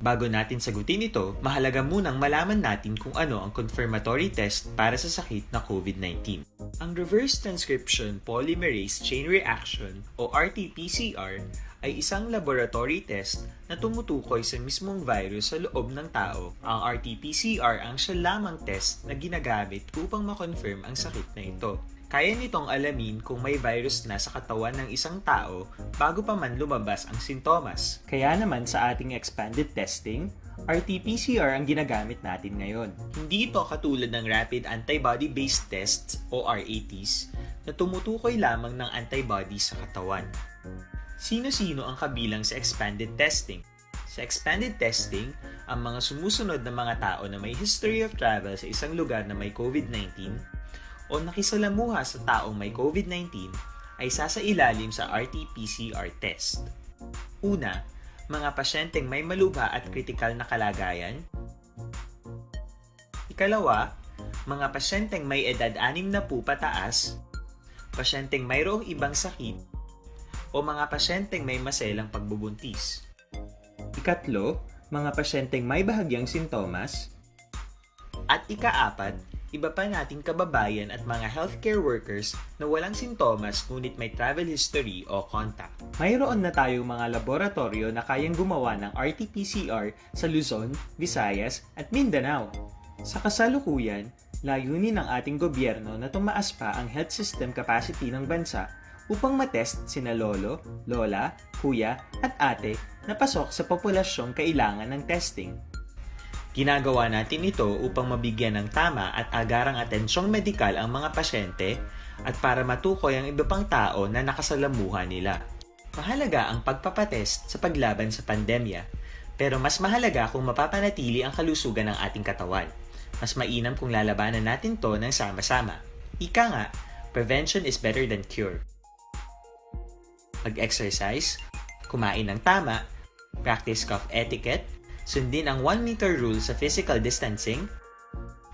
Bago natin sagutin ito, mahalaga munang malaman natin kung ano ang confirmatory test para sa sakit na COVID-19. Ang Reverse Transcription Polymerase Chain Reaction o RT-PCR ay isang laboratory test na tumutukoy sa mismong virus sa loob ng tao. Ang RT-PCR ang siya lamang test na ginagamit upang makonfirm ang sakit na ito. Kaya nitong alamin kung may virus na sa katawan ng isang tao bago pa man lumabas ang sintomas. Kaya naman sa ating expanded testing, RT-PCR ang ginagamit natin ngayon. Hindi ito katulad ng Rapid Antibody-Based Tests o RATs na tumutukoy lamang ng antibodies sa katawan. Sino-sino ang kabilang sa expanded testing? Sa expanded testing, ang mga sumusunod na mga tao na may history of travel sa isang lugar na may COVID-19 o nakisalamuha sa taong may COVID-19 ay sasailalim sa RT-PCR test. Una, mga pasyenteng may malubha at kritikal na kalagayan. Ikalawa, mga pasyenteng may edad 60 pataas, pasyenteng mayroong ibang sakit, o mga pasyenteng may maselang pagbubuntis. Ikatlo, mga pasyenteng may bahagyang sintomas. At ikaapat, iba pa nating kababayan at mga healthcare workers na walang sintomas ngunit may travel history o contact. Mayroon na tayong mga laboratorio na kayang gumawa ng RT-PCR sa Luzon, Visayas at Mindanao. Sa kasalukuyan, layunin ng ating gobyerno na tumaas pa ang health system capacity ng bansa upang matest sina lolo, lola, kuya at ate na pasok sa populasyong kailangan ng testing. Ginagawa natin ito upang mabigyan ng tama at agarang atensyong medikal ang mga pasyente at para matukoy ang iba pang tao na nakasalamuha nila. Mahalaga ang pagpapatest sa paglaban sa pandemya, pero mas mahalaga kung mapapanatili ang kalusugan ng ating katawan. Mas mainam kung lalabanan natin to ng sama-sama. Ika nga, prevention is better than cure. Mag-exercise, kumain ng tama, practice cough etiquette, sundin ang 1 meter rule sa physical distancing,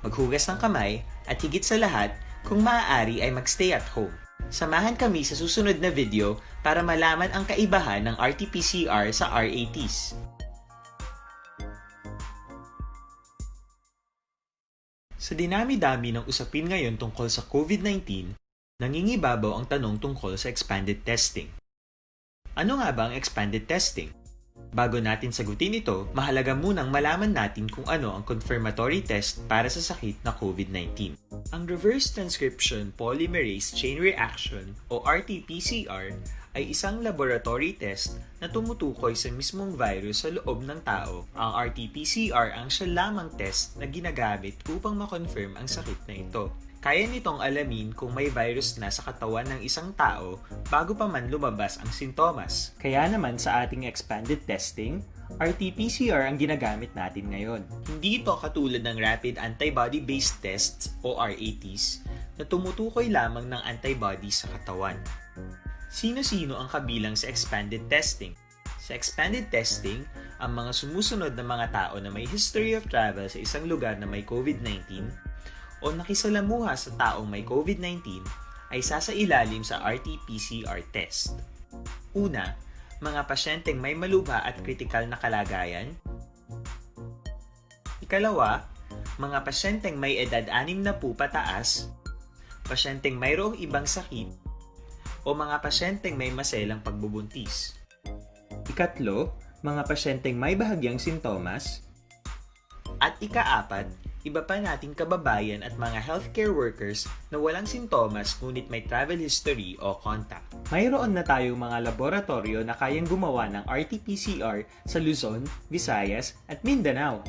maghugas ng kamay, at higit sa lahat, kung maaari ay magstay at home. Samahan kami sa susunod na video para malaman ang kaibahan ng RT-PCR sa RATs. Sa dinami-dami ng usapin ngayon tungkol sa COVID-19, nangingibabaw ang tanong tungkol sa expanded testing. Ano nga ba ang expanded testing? Bago natin sagutin ito, mahalaga munang malaman natin kung ano ang confirmatory test para sa sakit na COVID-19. Ang reverse transcription polymerase chain reaction o RT-PCR ay isang laboratory test na tumutukoy sa mismong virus sa loob ng tao. Ang RT-PCR ang siya lamang test na ginagamit upang makonfirm ang sakit na ito. Kaya nitong alamin kung may virus na sa katawan ng isang tao bago pa man lumabas ang sintomas. Kaya naman sa ating expanded testing, RT-PCR ang ginagamit natin ngayon. Hindi ito katulad ng rapid antibody-based tests o RATs na tumutukoy lamang ng antibodies sa katawan. Sino-sino ang kabilang sa expanded testing? Sa expanded testing, ang mga sumusunod na mga tao na may history of travel sa isang lugar na may COVID-19 o nakisalamuha sa taong may COVID-19 ay sasailalim sa RT-PCR test. Una, mga pasyenteng may malubha at kritikal na kalagayan. Ikalawa, mga pasyenteng may edad 60 pataas, pasyenteng mayroong ibang sakit, o mga pasyenteng may maselang pagbubuntis. Ikatlo, mga pasyenteng may bahagyang sintomas. At ikaapat, iba pa nating kababayan at mga healthcare workers na walang sintomas ngunit may travel history o contact. Mayroon na tayong mga laboratorio na kayang gumawa ng RT-PCR sa Luzon, Visayas at Mindanao.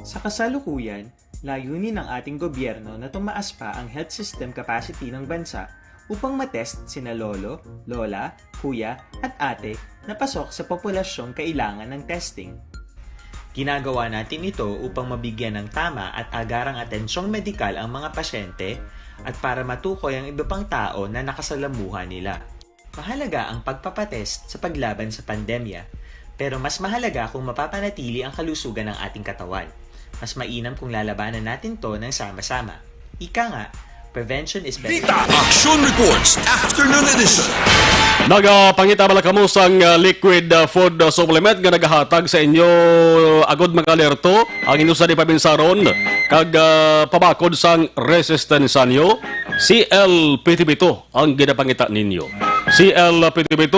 Sa kasalukuyan, layunin ng ating gobyerno na tumaas pa ang health system capacity ng bansa upang matest sina lolo, lola, kuya at ate na pasok sa populasyong kailangan ng testing. Ginagawa natin ito upang mabigyan ng tama at agarang atensyong medikal ang mga pasyente at para matukoy ang iba pang tao na nakasalamuha nila. Mahalaga ang pagpapatest sa paglaban sa pandemya, pero mas mahalaga kung mapapanatili ang kalusugan ng ating katawan. Mas mainam kung lalabanan natin to ng sama-sama. Ika nga, prevention is better. Aksyon Reports Afternoon Edition. Nagapangita bala kamo sang liquid food supplement nga nagahatag sa inyo agod magalerto ang inyo sa di pabinsaron kag pabakod sang resistensya nyo. CL-PT-2 ang ginapangita ninyo. CL-PT-2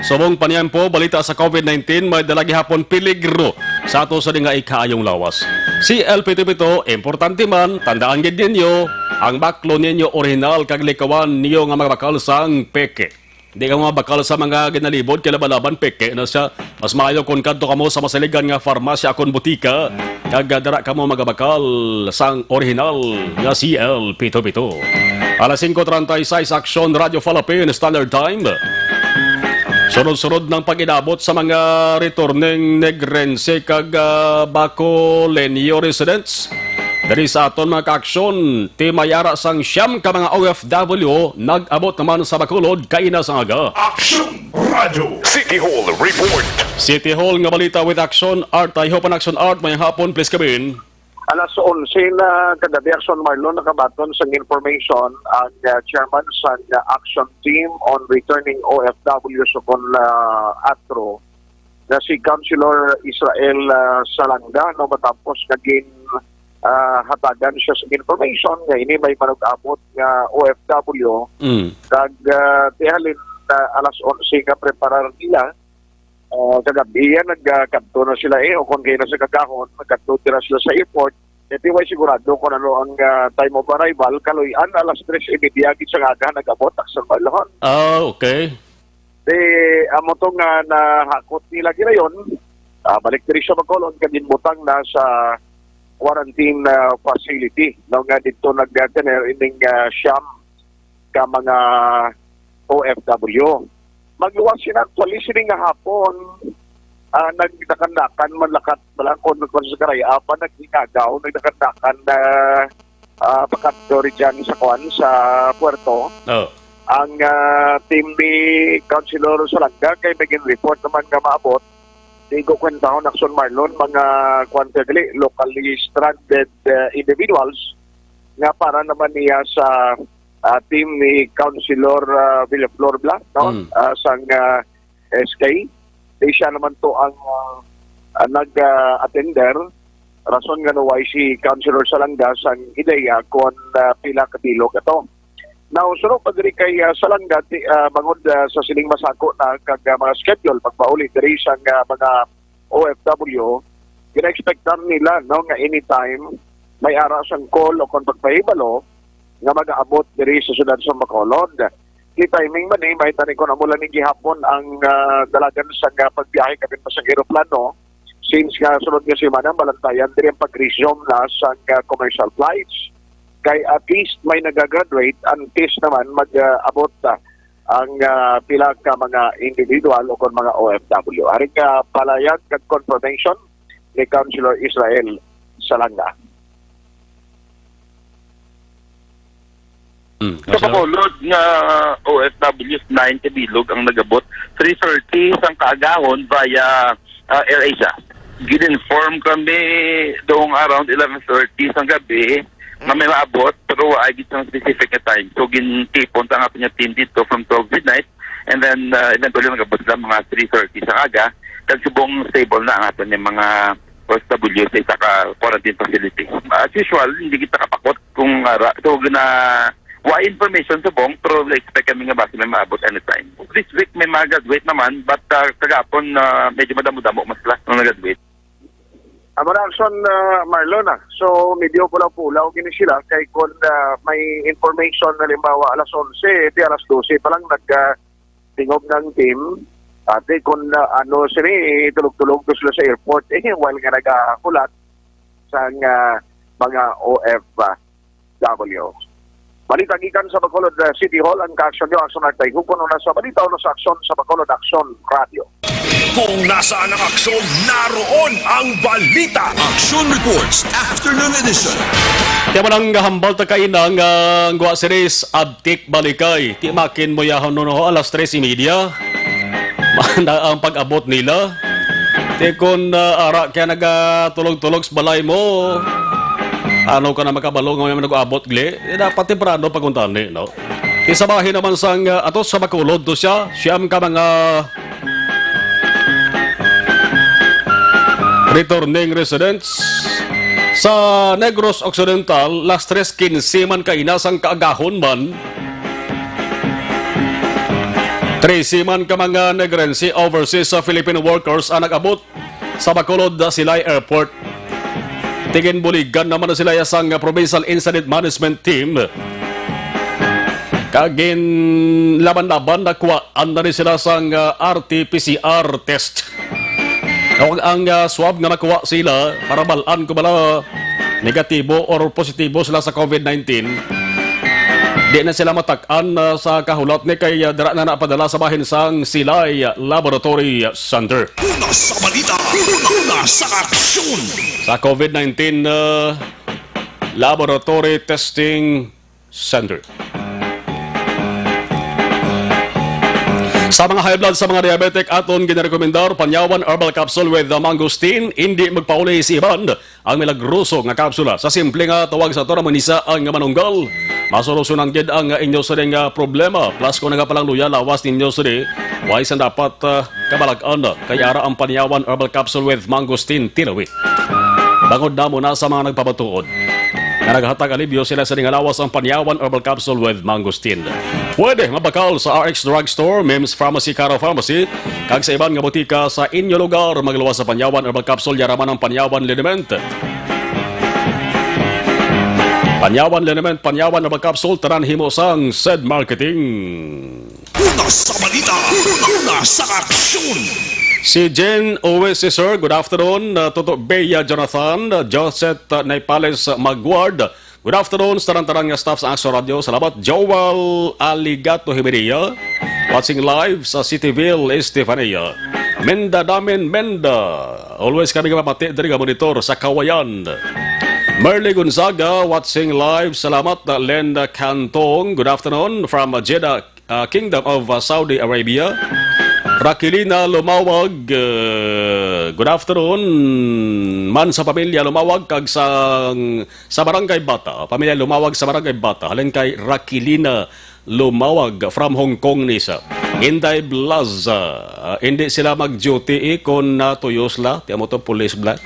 subong paniampo balita sa COVID-19 may dalagi hapon peligro sa ato sa nga ikaayong lawas. CL-PT-2 importante man tandaan gid ninyo ang baklo ninyo original kag likawan niyo nga magbakal sang peke. Hindi ka mga bakal sa mga ginalibod, kilabalaban peke na siya. Mas maayo kung kadto kamo sa masaligan nga farmasya akong butika, kagadara kamo magabakal sang original nga CL-PT-2. Alas 5:36 Aksyon Radio Philippine Standard Time. Sunod-sunod ng pag-inabot sa mga returning Negrense kag Bacolenio residents. Dari sa aton mga ka-aksyon, timayara sang siyam ka mga OFW nag-abot naman sa Bacolod kaina sa aga. Aksyon Radio City Hall Report. City Hall nga balita with Aksyon Art. I hope an Aksyon Art may hapon. Please come in. Alas 11 na kagabi Aksyon Marlon nakabaton sa information ang chairman sa Action Team on Returning OFW sa Atro na si Councilor Israel Salanga no matapos naging hatagan siya sa information nga ini may manug-abot nga OFW kag tihalin alas 11 nga preparar nila kagabi yan nagkadto na sila o kung kayo na sa kakahon nagkadto na sila sa airport Iti way sigurado kung ano ang time of arrival, kaluyan, alas 3:30 sa aga, nag-abot, Aksyon Marlon. Okay. Amo to nga nahakot nila ginayon, balik diri sa Bacolod, kadinbutang na sa quarantine facility. Now nga dito nag-tener ining siyam ka mga OFW. Magluwas sila actually sining nga hapon, nagdakandakan manlakat balangkon sa karaya pa nagingagaw nagdakandakan na pakadori dyan sa Kwan sa Puerto. Ang team ni Councilor Salanga kay begin report naman nga maabot digo kwentahon Aksyon Marlon mga quantity locally stranded individuals nga para naman niya sa team ni Councilor Villaflor Bla sang SK. Siya naman to ang nag-attender rason nga naway si Councilor Salangas ang ideya kung pila kabilog ito. Now, sunod pa diri kay Salanga bangod sa siling masako na kag mga schedule pagpauli diri sa mga OFW, gina-expectan nila no nga anytime may ara sang call o kung pagpahibalo nga mag-aabot diri sa syudad sa Bacolod. Timing man may tani ko na mula ni gihapon ang dalagan sa pagbiyahe kapit pa sa aeroplano since nga sunod nga semana balantayan diri ang pag-resume na sa commercial flights kay at least may nagagraduate until naman mag-abot ang pila ka mga individual o kon mga OFW. Aring palayag kag confirmation ni Councilor Israel Salanga. Sa Bacolod nga OFWs 9 kabilog ang nagabot 3:30 sang kaagahon via AirAsia. Gin-inform kami doong around 11:30 sang gabi na may maabot pero ay git sang specific na time. So gin-tipon ang ating team dito from 12 midnight and then eventually nagabot sila mga 3:30 sa aga. Kag subong stable na ang ating mga OFW sa isa ka quarantine facility. As usual, hindi kita kapakot kung so wa information sa bong pero expect kami nga ba sila maabot anytime. This week may mga graduate naman but kagapon medyo madamo-damo mas lang nung nag-graduate. Action Marlon so medyo pulaw-pulaw gini sila kay kung may information halimbawa alas 11 di alas 12 pa lang nagtingog ng team ate kung ano sila tulog-tulog sila sa airport while nga nagakulat sa mga OFW. Balita gikan sa Bacolod City Hall ang Aksyon nyo, Aksyon Artay. Kung na sa balita o sa Aksyon sa Bacolod Aksyon Radio. Kung nasaan ang aksyon, naroon ang balita. Aksyon Reports, Afternoon Edition. Tiya mo lang hambal ta kainang ang Gua Series Abtik Balikay. Ti makin mo yahon no alas 3:30. Manda ang pag-abot nila. Ti kun ara kaya nagatulog-tulog sa balay mo. Ano ka na makabalo ngayon nag-abot gle? Dapat temprano paguntan ni, no? Isabahin naman sang atos sa Bacolod to siya. Siyam ka mga returning residents sa Negros Occidental. Last 3:15 man kainasang kaagahon man. 3 man ka mga negrense overseas sa Filipino workers ang nag-abot sa Bacolod Silay Airport. Tingin buligan naman na sila yasang Provincial Incident Management Team. Kagin laban-laban nakuhaan na rin sila sang RT-PCR test. Ang swab nga nakuha sila para balaan ko bala negatibo or positibo sila sa COVID-19. Di na sila matak-an sa kahulat ni kay dara na napadala sa bahin sang Silay Laboratory Center. Una sa balita, una sa aksyon. Sa COVID-19 Laboratory Testing Center. Sa mga high blood sa mga diabetic aton ginarekomendar panyawan herbal capsule with mangosteen, hindi magpauli si Iban ang milagroso nga kapsula. Sa simple nga tawag sa tora manisa ang manunggal. Masolusyunan gid ang inyo sa nga problema. Plus kung nagapalang luya lawas ninyo sa wais ang dapat kabalag-an kay ara ang panyawan herbal capsule with mangosteen tinawi. Bangod na muna sa mga nagpabatuod. Naghatag alibyo sila sa ningalawas ang panyawan herbal capsule with mangosteen. Pwede mabakal sa RX Drugstore, Mims Pharmacy, Caro Pharmacy, kag sa iban nga butika sa inyo lugar magluwas sa panyawan herbal capsule yaraman ang panyawan liniment. Panyawan Liniment, panyawan na magkapsul, taran himo sang said marketing. Una sa balita, una sa aksyon. Si Jen Oasis, sir, good afternoon. Toto Bea Jonathan, Joseph Naipales Magward. Good afternoon sa tarang-tarang nga staff sa Aksyon Radio. Salamat. Joel Aligato Himeria, watching live sa Cityville, Estefania. Menda Damin Menda, always kami kapapati dari ka monitor sa Kawayan. Merly Gonzaga, watching live. Salamat. Lenda Cantong, good afternoon from Jeddah, Kingdom of Saudi Arabia. Rakilina Lumawag, good afternoon. Man sa pamilya Lumawag kag sa Barangay Bata. Pamilya Lumawag sa Barangay Bata. Halin kay Rakilina Lumawag from Hong Kong nisa. Inday Blaza. Hindi sila mag-duty kung natuyos la. Tiyan mo to, police black.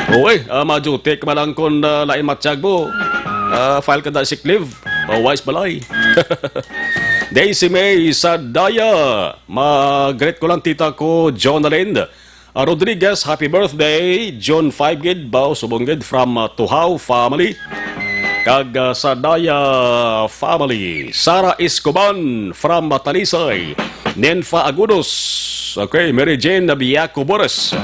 Uy, ma-duty ka malang kung lain matsyag mo. File ka da sick leave. Wise balay. Daisy May Sadaya. Mag-greet ko lang tita ko, Jonalyn Rodriguez. Happy birthday. John 5 Gid, Bao Subonggid from Tuhaw family. Kag Sadaya family. Sara Escoban from Talisay. Nenfa Agudos. Okay, Mary Jane Biaco Boris.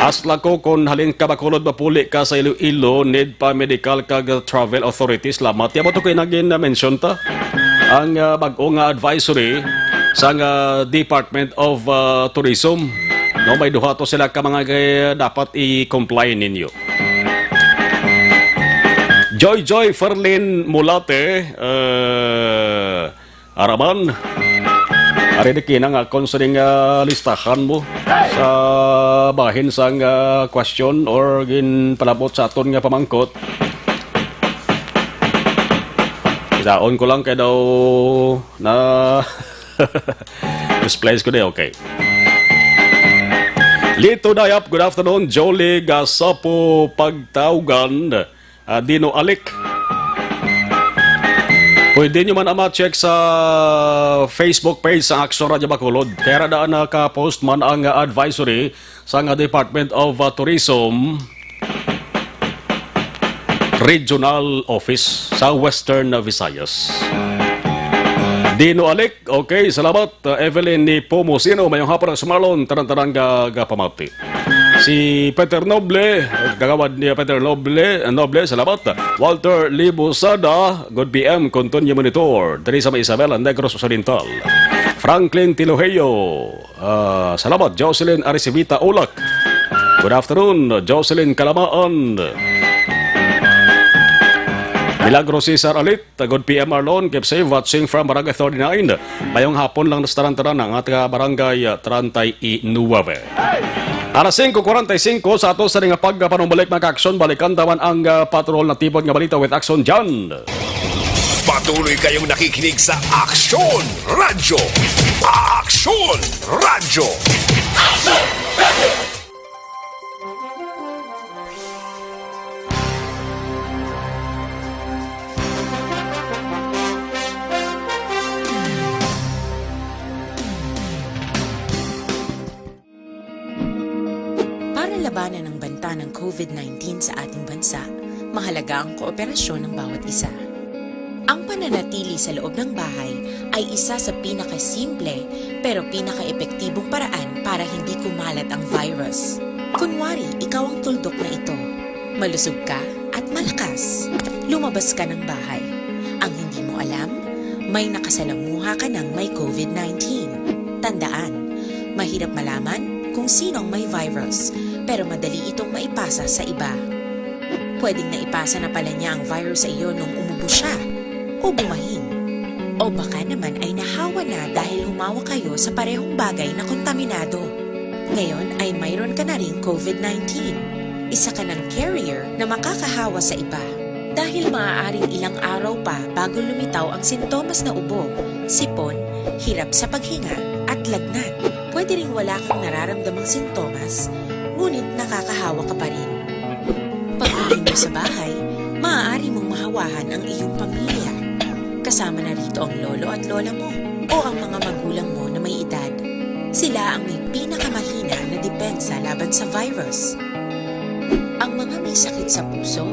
Asla ko kung halin ka bakulod mapuli ka sa Iloilo, need pa medical kag travel authorities. Lamat. Yan mo ito kayo naging-mention ta. Ang bago nga advisory sa Department of Tourism. No, may duha to sila ka mga dapat i-comply ninyo. Joy Ferlin Mulate Araman. Ari di kinang concerning listahan mo sa bahin sang question or gin palabot sa aton nga pamangkot. Isaon ko lang kay daw na displays ko di okay. Lito Dayap, good afternoon. Jolie Gasapo Pagtaugan, Dino Alik. Pwede nyo man ma-check sa Facebook page sa Aksyon Radio Bacolod. Kaya daan naka-post man ang advisory sa Department of Tourism Regional Office sa Western Visayas. Dino Alik, okay, salamat. Evelyn ni Pomosino, mayong hapon sa Marlon, tarang-tarang pamati. Si Peter Noble, gagawad ni Peter Noble, salamat. Walter Libusada, good PM, continue monitor. Dari sa Isabel, Negros Occidental. Franklin Tiloheo, salamat. Jocelyn Arisivita Ulak, good afternoon. Jocelyn Kalamaan. Milagro Cesar Alit, good PM Marlon, keep safe, watching from Barangay 39. Mayong hapon lang nastaran-taran ang at Barangay 39. Alas 5:45 sa ato sa ring pagpanumbalik mga aksyon, balikan tawan ang patrol na tibod nga balita with Aksyon dyan. Patuloy kayong nakikinig sa Aksyon Radio. Aksyon Radio. Aksyon Radio. Labanan ng banta ng COVID-19 sa ating bansa, mahalaga ang kooperasyon ng bawat isa. Ang pananatili sa loob ng bahay ay isa sa pinakasimple pero pinaka-epektibong paraan para hindi kumalat ang virus. Kunwari, ikaw ang tuldok na ito. Malusog ka at malakas. Lumabas ka ng bahay. Ang hindi mo alam, may nakasalamuha ka ng may COVID-19. Tandaan, mahirap malaman kung sino ang may virus, pero madali itong maipasa sa iba. Pwedeng naipasa na pala niya ang virus sa iyo nung umubo siya o bumahin. O baka naman ay nahawa na dahil humawa kayo sa parehong bagay na kontaminado. Ngayon ay mayroon ka na ring COVID-19. Isa ka ng carrier na makakahawa sa iba. Dahil maaaring ilang araw pa bago lumitaw ang sintomas na ubo, sipon, hirap sa paghinga at lagnat. Pwede ring wala kang nararamdamang sintomas, ngunit nakakahawa ka pa rin. Pag-uwi mo sa bahay, maaari mong mahawahan ang iyong pamilya. Kasama na rito ang lolo at lola mo o ang mga magulang mo na may edad. Sila ang may pinakamahina na depensa laban sa virus. Ang mga may sakit sa puso,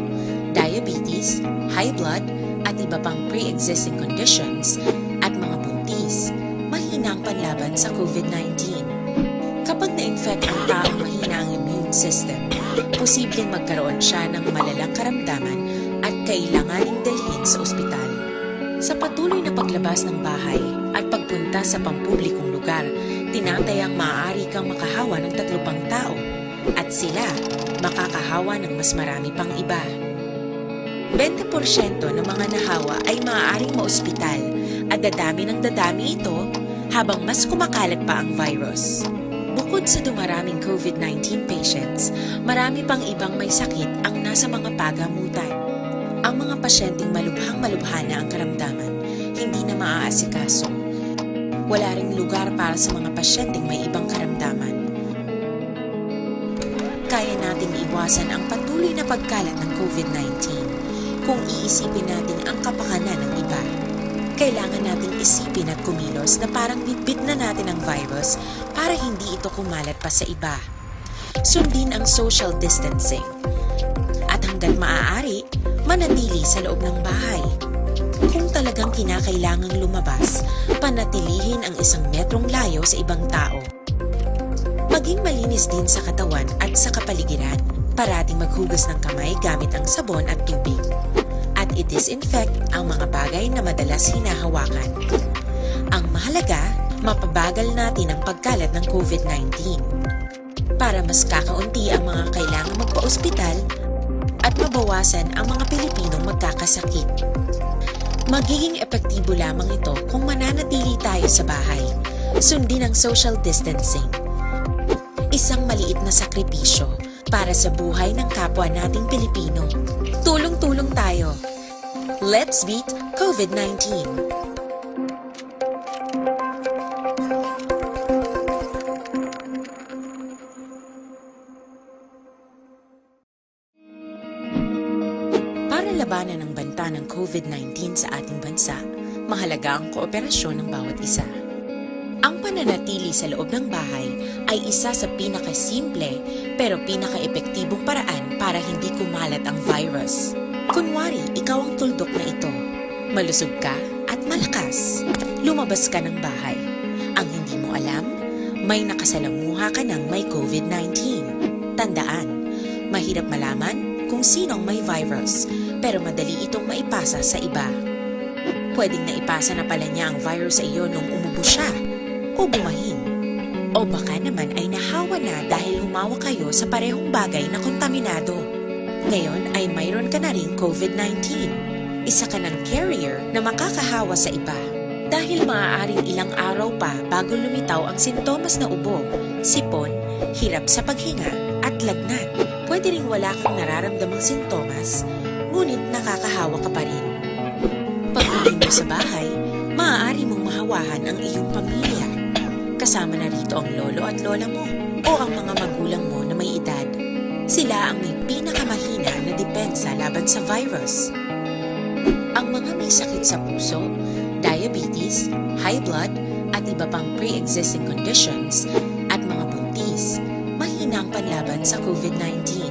diabetes, high blood, at iba pang pre-existing conditions, at mga buntis, mahina ang panlaban sa COVID-19. Kapag na-infect ang taong mahina ang immune system, posibleng magkaroon siya ng malalang karamdaman at kailanganing dalhin sa ospital. Sa patuloy na paglabas ng bahay at pagpunta sa pampublikong lugar, tinatayang maaari kang makahawa ng 3 pang tao at sila makakahawa ng mas marami pang iba. 20% ng mga nahawa ay maaaring maospital at dadami ng dadami ito habang mas kumakalat pa ang virus. Bukod sa dumaraming COVID-19 patients, marami pang ibang may sakit ang nasa mga pagamutan. Ang mga pasyenteng malubhang-malubha na ang karamdaman, hindi na maaasikaso. Wala ring lugar para sa mga pasyenteng may ibang karamdaman. Kaya nating iwasan ang patuloy na pagkalat ng COVID-19 kung iisipin natin ang kapakanan ng iba. Kailangan nating isipin at kumilos na parang bitbit na natin ang virus para hindi ito kumalat pa sa iba. Sundin ang social distancing. At hanggat maaari, manatili sa loob ng bahay. Kung talagang kinakailangang lumabas, panatilihin ang 1 metrong layo sa ibang tao. Maging malinis din sa katawan at sa kapaligiran. Parating maghugas ng kamay gamit ang sabon at tubig. At i-disinfect ang mga bagay na madalas hinahawakan. Ang mahalaga, mapabagal natin ang pagkalat ng COVID-19. Para mas kakaunti ang mga kailangang magpa-ospital at mabawasan ang mga Pilipinong magkakasakit. Magiging epektibo lamang ito kung mananatili tayo sa bahay. Sundin ang social distancing. Isang maliit na sakripisyo para sa buhay ng kapwa nating Pilipino. Tulong-tulong tayo. Let's beat COVID-19. Para labanan ang banta ng COVID-19 sa ating bansa, mahalaga ang kooperasyon ng bawat isa. Ang pananatili sa loob ng bahay ay isa sa pinakasimple pero pinaka-epektibong paraan para hindi kumalat ang virus. Kunwari, ikaw ang tuldok na ito. Malusog ka at malakas. Lumabas ka ng bahay. Ang hindi mo alam, may nakasalamuha ka ng may COVID-19. Tandaan, mahirap malaman kung sinong may virus, pero madali itong maipasa sa iba. Pwedeng naipasa na pala niya ang virus sa iyo nung umubo siya o bumahin. O baka naman ay nahawa na dahil humawa kayo sa parehong bagay na kontaminado. Ngayon ay mayroon ka na ring COVID-19. Isa ka ng carrier na makakahawa sa iba. Dahil maaaring ilang araw pa bago lumitaw ang sintomas na ubo, sipon, hirap sa paghinga at lagnat. Pwede ring wala kang nararamdamang sintomas, ngunit nakakahawa ka pa rin. Pag-uwi mo sa bahay, maaari mong mahawahan ang iyong pamilya. Kasama na rito ang lolo at lola mo o ang mga magulang mo na may edad. Sila ang may pinakamahina na depensa laban sa virus. Ang mga may sakit sa puso, diabetes, high blood, at iba pang pre-existing conditions, at mga buntis, mahina ang panlaban sa COVID-19.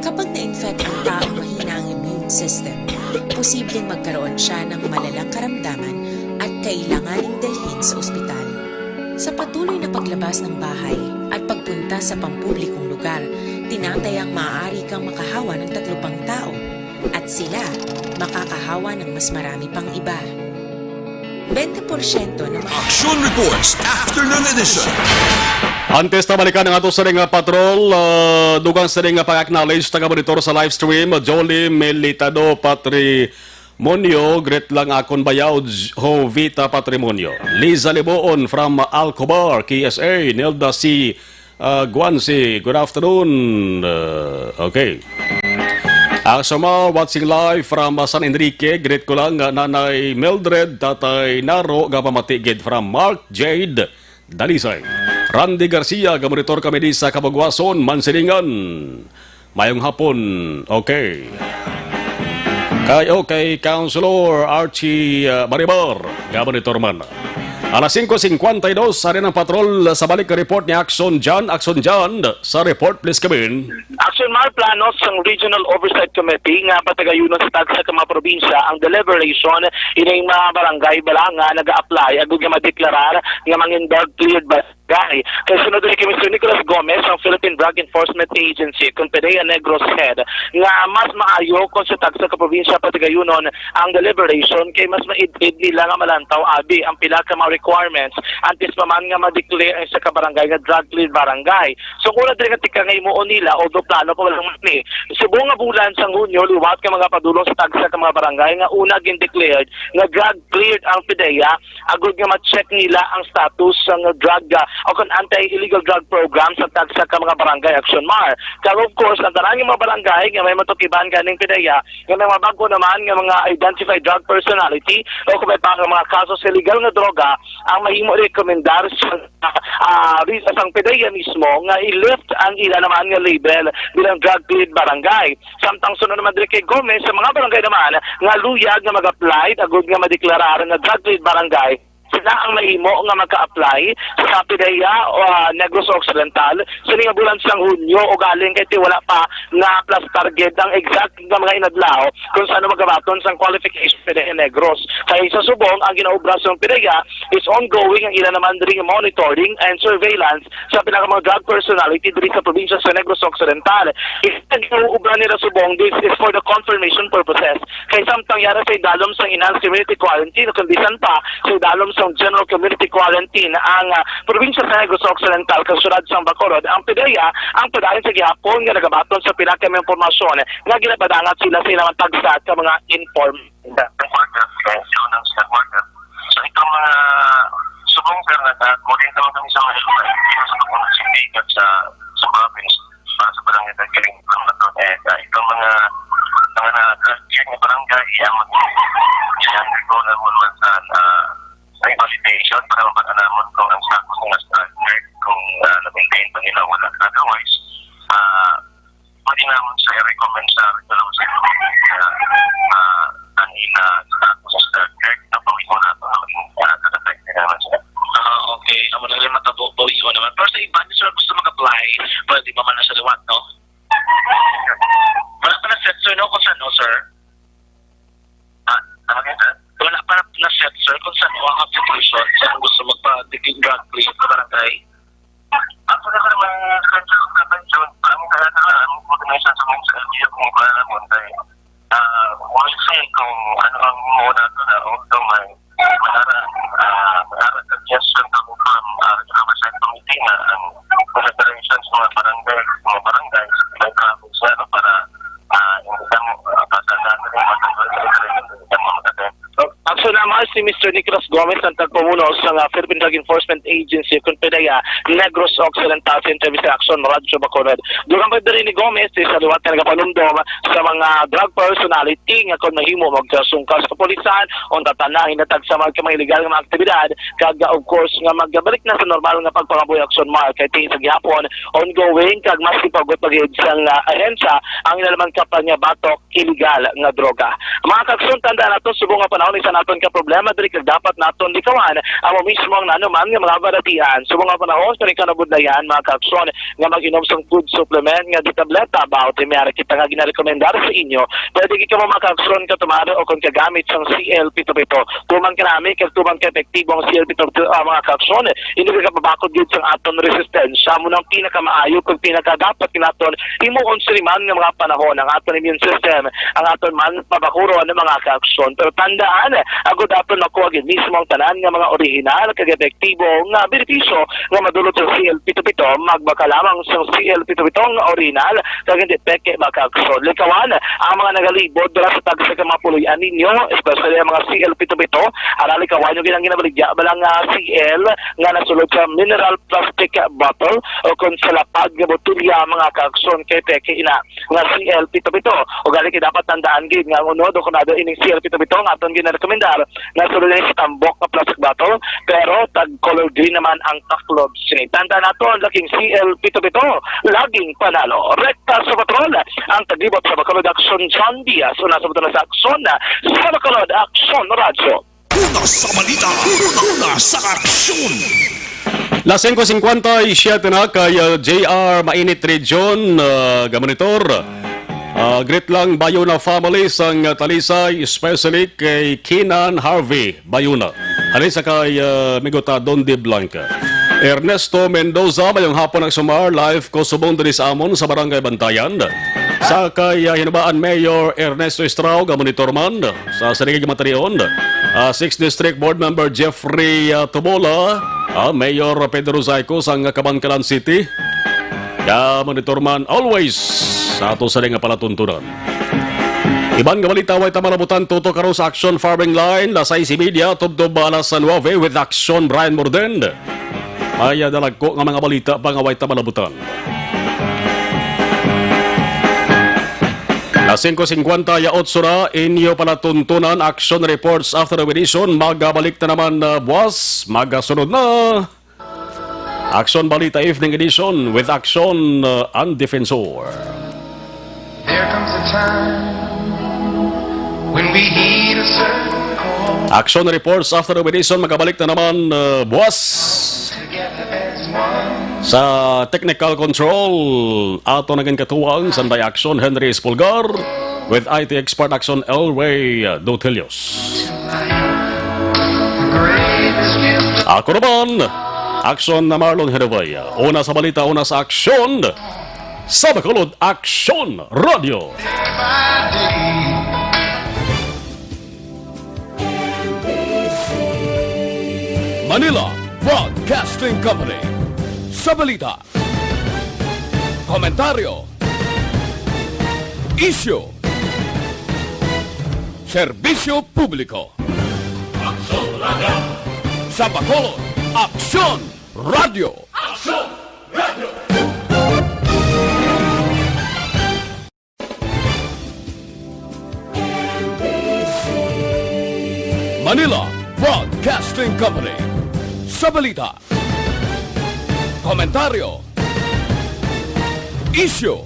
Kapag na-infect ang taong mahina ang immune system, posibleng magkaroon siya ng malalang karamdaman at kailanganing dalhin sa ospital. Sa patuloy na paglabas ng bahay at pagpunta sa pampublikong lugar, tinatayang maaari kang makahawa ng 3 pang tao at sila makakahawa ng mas marami pang iba. 20% ng mga Aksyon Reports Afternoon Edition. Antes na balikan ng ato sa ring patrol, dugang sa ring pang-acknowledge taga-monitor sa live stream, Jolie Melitado Patrimonio, great lang akon bayaw, ho Vita Patrimonio. Liza Liboon from Alcobar, KSA, Nelda C. Guansi, good afternoon. Okay. Aksyon watching live from San Enrique, great ko lang, Nanay Mildred, Tatay Naro, gapamatigid from Mark Jade, Dalisay. Randy Garcia, gamonitor kami di sa Kabagwason, Mansilingan. Mayong hapon, okay. Okay, Councilor Archie Maribar, gamonitor man. Alas 5:52 sa rin ang patrol sa balik report ni Aksyon John. Aksyon John, sa report please come in. Aksyon Mar, plano sa Regional Oversight Committee nga patagayunan sa tagsa ka mga probinsya ang deliberation ining mga barangay balanga nag-a-apply agud nga madeklarar nga mangin drug cleared barangay. Kaya sunod ni Mr. Nicolas Gomez ang Philippine Drug Enforcement Agency kung Pedea Negros Head nga mas maayo kung sa tagsa ka probinsya patagayunon ang deliberation kay mas maidid nila nga malantaw abi ang pila ka mga requirements antes pa man nga ma-declare sa kabarangay nga drug cleared barangay. So kung na nga tika nga imuon nila although plano pa walang mani. Subong nga bulan sa Hunyo liwat ka mga padulong sa tagsa ka mga barangay nga una gin declared nga drug cleared ang PDEA agud nga ma-check nila ang status ng drug o kung anti-illegal drug program sa tagsa ka mga barangay Aksyon Mar. Kaya of course ang tanang mga barangay nga may matukiban ganing PDEA nga may mabago naman nga mga identified drug personality o kung may pa mga kaso sa illegal nga droga ang mahimo rekomendar sa isang PDEA mismo nga i-lift ang ila naman nga label bilang drug cleared barangay. Samtang sunod naman kay Gomez sa mga barangay naman nga luyag nga mag-apply agud nga madeklarar nga drug cleared barangay sila ang mahimo nga maka-apply sa PDEA o Negros Occidental sa nga bulan sang Hunyo o galing kay ti wala pa nga plus target ang exact nga mga inadlaw kung saan magabaton sang qualification PDEA Negros. Kaya sa subong ang ginaobra sa PDEA is ongoing ang ilan naman diri monitoring and surveillance sa pinaka mga drug personality diri sa probinsya sa Negros Occidental. Ang ginaobra nila subong this is for the confirmation purposes. Kay samtang yara sa idalom sang enhanced community quarantine kung bisan pa sa idalom sa general community quarantine ang probinsya sa Negros Occidental kasulad sa Bacolod ang PDEA ang padayon sa gihapon nga nagabaton sa pinaka mga impormasyon nga ginapadangat sila sa ilang tagsa sa mga inform so itong mga subong sir na modern naman kami sa mga sindikat sa province sa barangay Tagkiling itong mga na-clear ng barangay ang regular mo naman sa validation para mapag-alaman kung ang status ng standard kung na-maintain pa nila wala. Otherwise, pwede naman sa i-recommend sa regular sa kanina status ng standard na pawin mo natin na kakatay na naman sila. Okay, ang mga lima pawin mo naman. Pero sa iba, sir, gusto mag-apply, pwede ba man na sa liwat, no? Wala pa na set, sir, no? Kung saan, no, sir? Wala pa na set, sir, kung saan ang application saan gusto magpa-digging drug clean sa barangay? Ako na naman schedule ng convention, parang ang coordination sa mga LGU kung wala naman tayo. We'll see kung ano ang muna ito na although may manara suggestion na kung oversight committee na ang collaboration sa mga barangay may province na para hindi kang pasalaan na rin matanggal Aksyon naman si Mr. Nicolas Gomez ang tagpamuno sa Philippine Drug Enforcement Agency kung PDEA Negros Occidental sa interview sa Aksyon Radyo Bacolod. Durang pa rin ni Gomez sa liwat na nagapanumdom sa mga drug personality nga kung mahimo magsungkas sa kapulisan o tatanahin na tag sa mga illegal nga mga aktibidad kag of course nga magbalik na sa normal nga pagpangabuhi Aksyon Mar kay tingin sa gihapon ongoing kag mas ipagot pagid sang ahensya ang inalaman kampanya batok illegal nga droga. Mga kaksyon tanda nato subong nga panahon isa naton ka problema diri kag dapat naton likawan ang mismo ang nanuman nga mga baratihan subong nga panahon kani kanabudlayan mga kaksyon nga mag-inom sang food supplement nga di tableta about may kita nga ginarekomendar sa inyo pwede ka mo mga kaksyon ka tumaro o kung kagamit sang CL-P2P2 tuman ka nami kag tuman ka epektibo ang CL-P2P2 mga kaksyon hindi ka mabakod gid sang aton resistensya mo nang pinakamaayo kag pinaka dapat kinaton himuon siliman nga mga panahon ang aton immune system ang aton man pabakuro ng mga kaksyon pero tandaan agud aton nakuha gid mismo ang tanan nga mga original kag epektibo nga benepisyo nga madulot sa CL-P2P2 magbaka lamang sa CL-P2P2 nga original kag hindi peke makaksyon likawan ang mga nagalibod dira sa tagsa ka mga puloy-an ninyo especially ang mga CL-P2P2 arali kawan yung ginang ginabaligya balang CL nga nasulod sa mineral plastic bottle o kung sa lapad nga botelya mga kaksyon kay peke ina nga CL-P2P2 o gali kay dapat tandaan gid nga unod o kunado ining CL-P2P2 nga aton ginarekomendar nga sulod ni sa tambok na plastic bottle pero tag color green naman ang taklob sinitanda nato ang laking CL-P2P2 laging panalo rekta sa patrol ang taglibot sa Bacolod Aksyon John Diaz una sa patrol sa Aksyon sa Bacolod Aksyon Radio. Una sa balita, una sa aksyon. Las 5:57 na kay JR Mainit Region, gamonitor. Greet lang Bayuna family sang Talisay, especially kay Kinan Harvey Bayuna. Halisa kay Migota Dondi Blanca. Ernesto Mendoza, mayong hapon ang sumar, live ko subong din sa amon sa Barangay Bantayan. Sa kay hinubaan Mayor Ernesto Estrao, monitor man sa Sarigig Matarion. 6th District Board Member Jeffrey Tubola, Mayor Pedro Zayco sang Kabangkalan City. Monitor man always sa ato sa nga palatuntunan. Ibang balita way tamalabutan tuto karo sa Aksyon Farming Line, Lasay si Media, tubdob alas 9 with Aksyon Brian Morden. Ay dalag ko nga mga balita pangaway tamalabutan. Las 5:58 na inyo palatuntunan Action Reports after the edition. Magabalik na naman buwas, magasunod na Action Balita Evening Edition with Action and Defensor. There comes a time when we heed a certain call. Action Reports after the edition, magabalik na naman buwas. Sa technical control, ato naging katuwang Sanday Action Henry Espulgar with IT expert Action Elway Dotelios. Ako naman, Action na Marlon Genovea. Una sa balita, una sa aksyon. Sa Bacolod, Aksyon Radio. Manila Broadcasting Company. Sa balita, komentaryo, isyu, serbisyo publiko. Aksyon Radio. Sa Bacolod, Aksyon Radio. Aksyon Radio. Manila Broadcasting Company. Sa balita, komentaryo, isyu,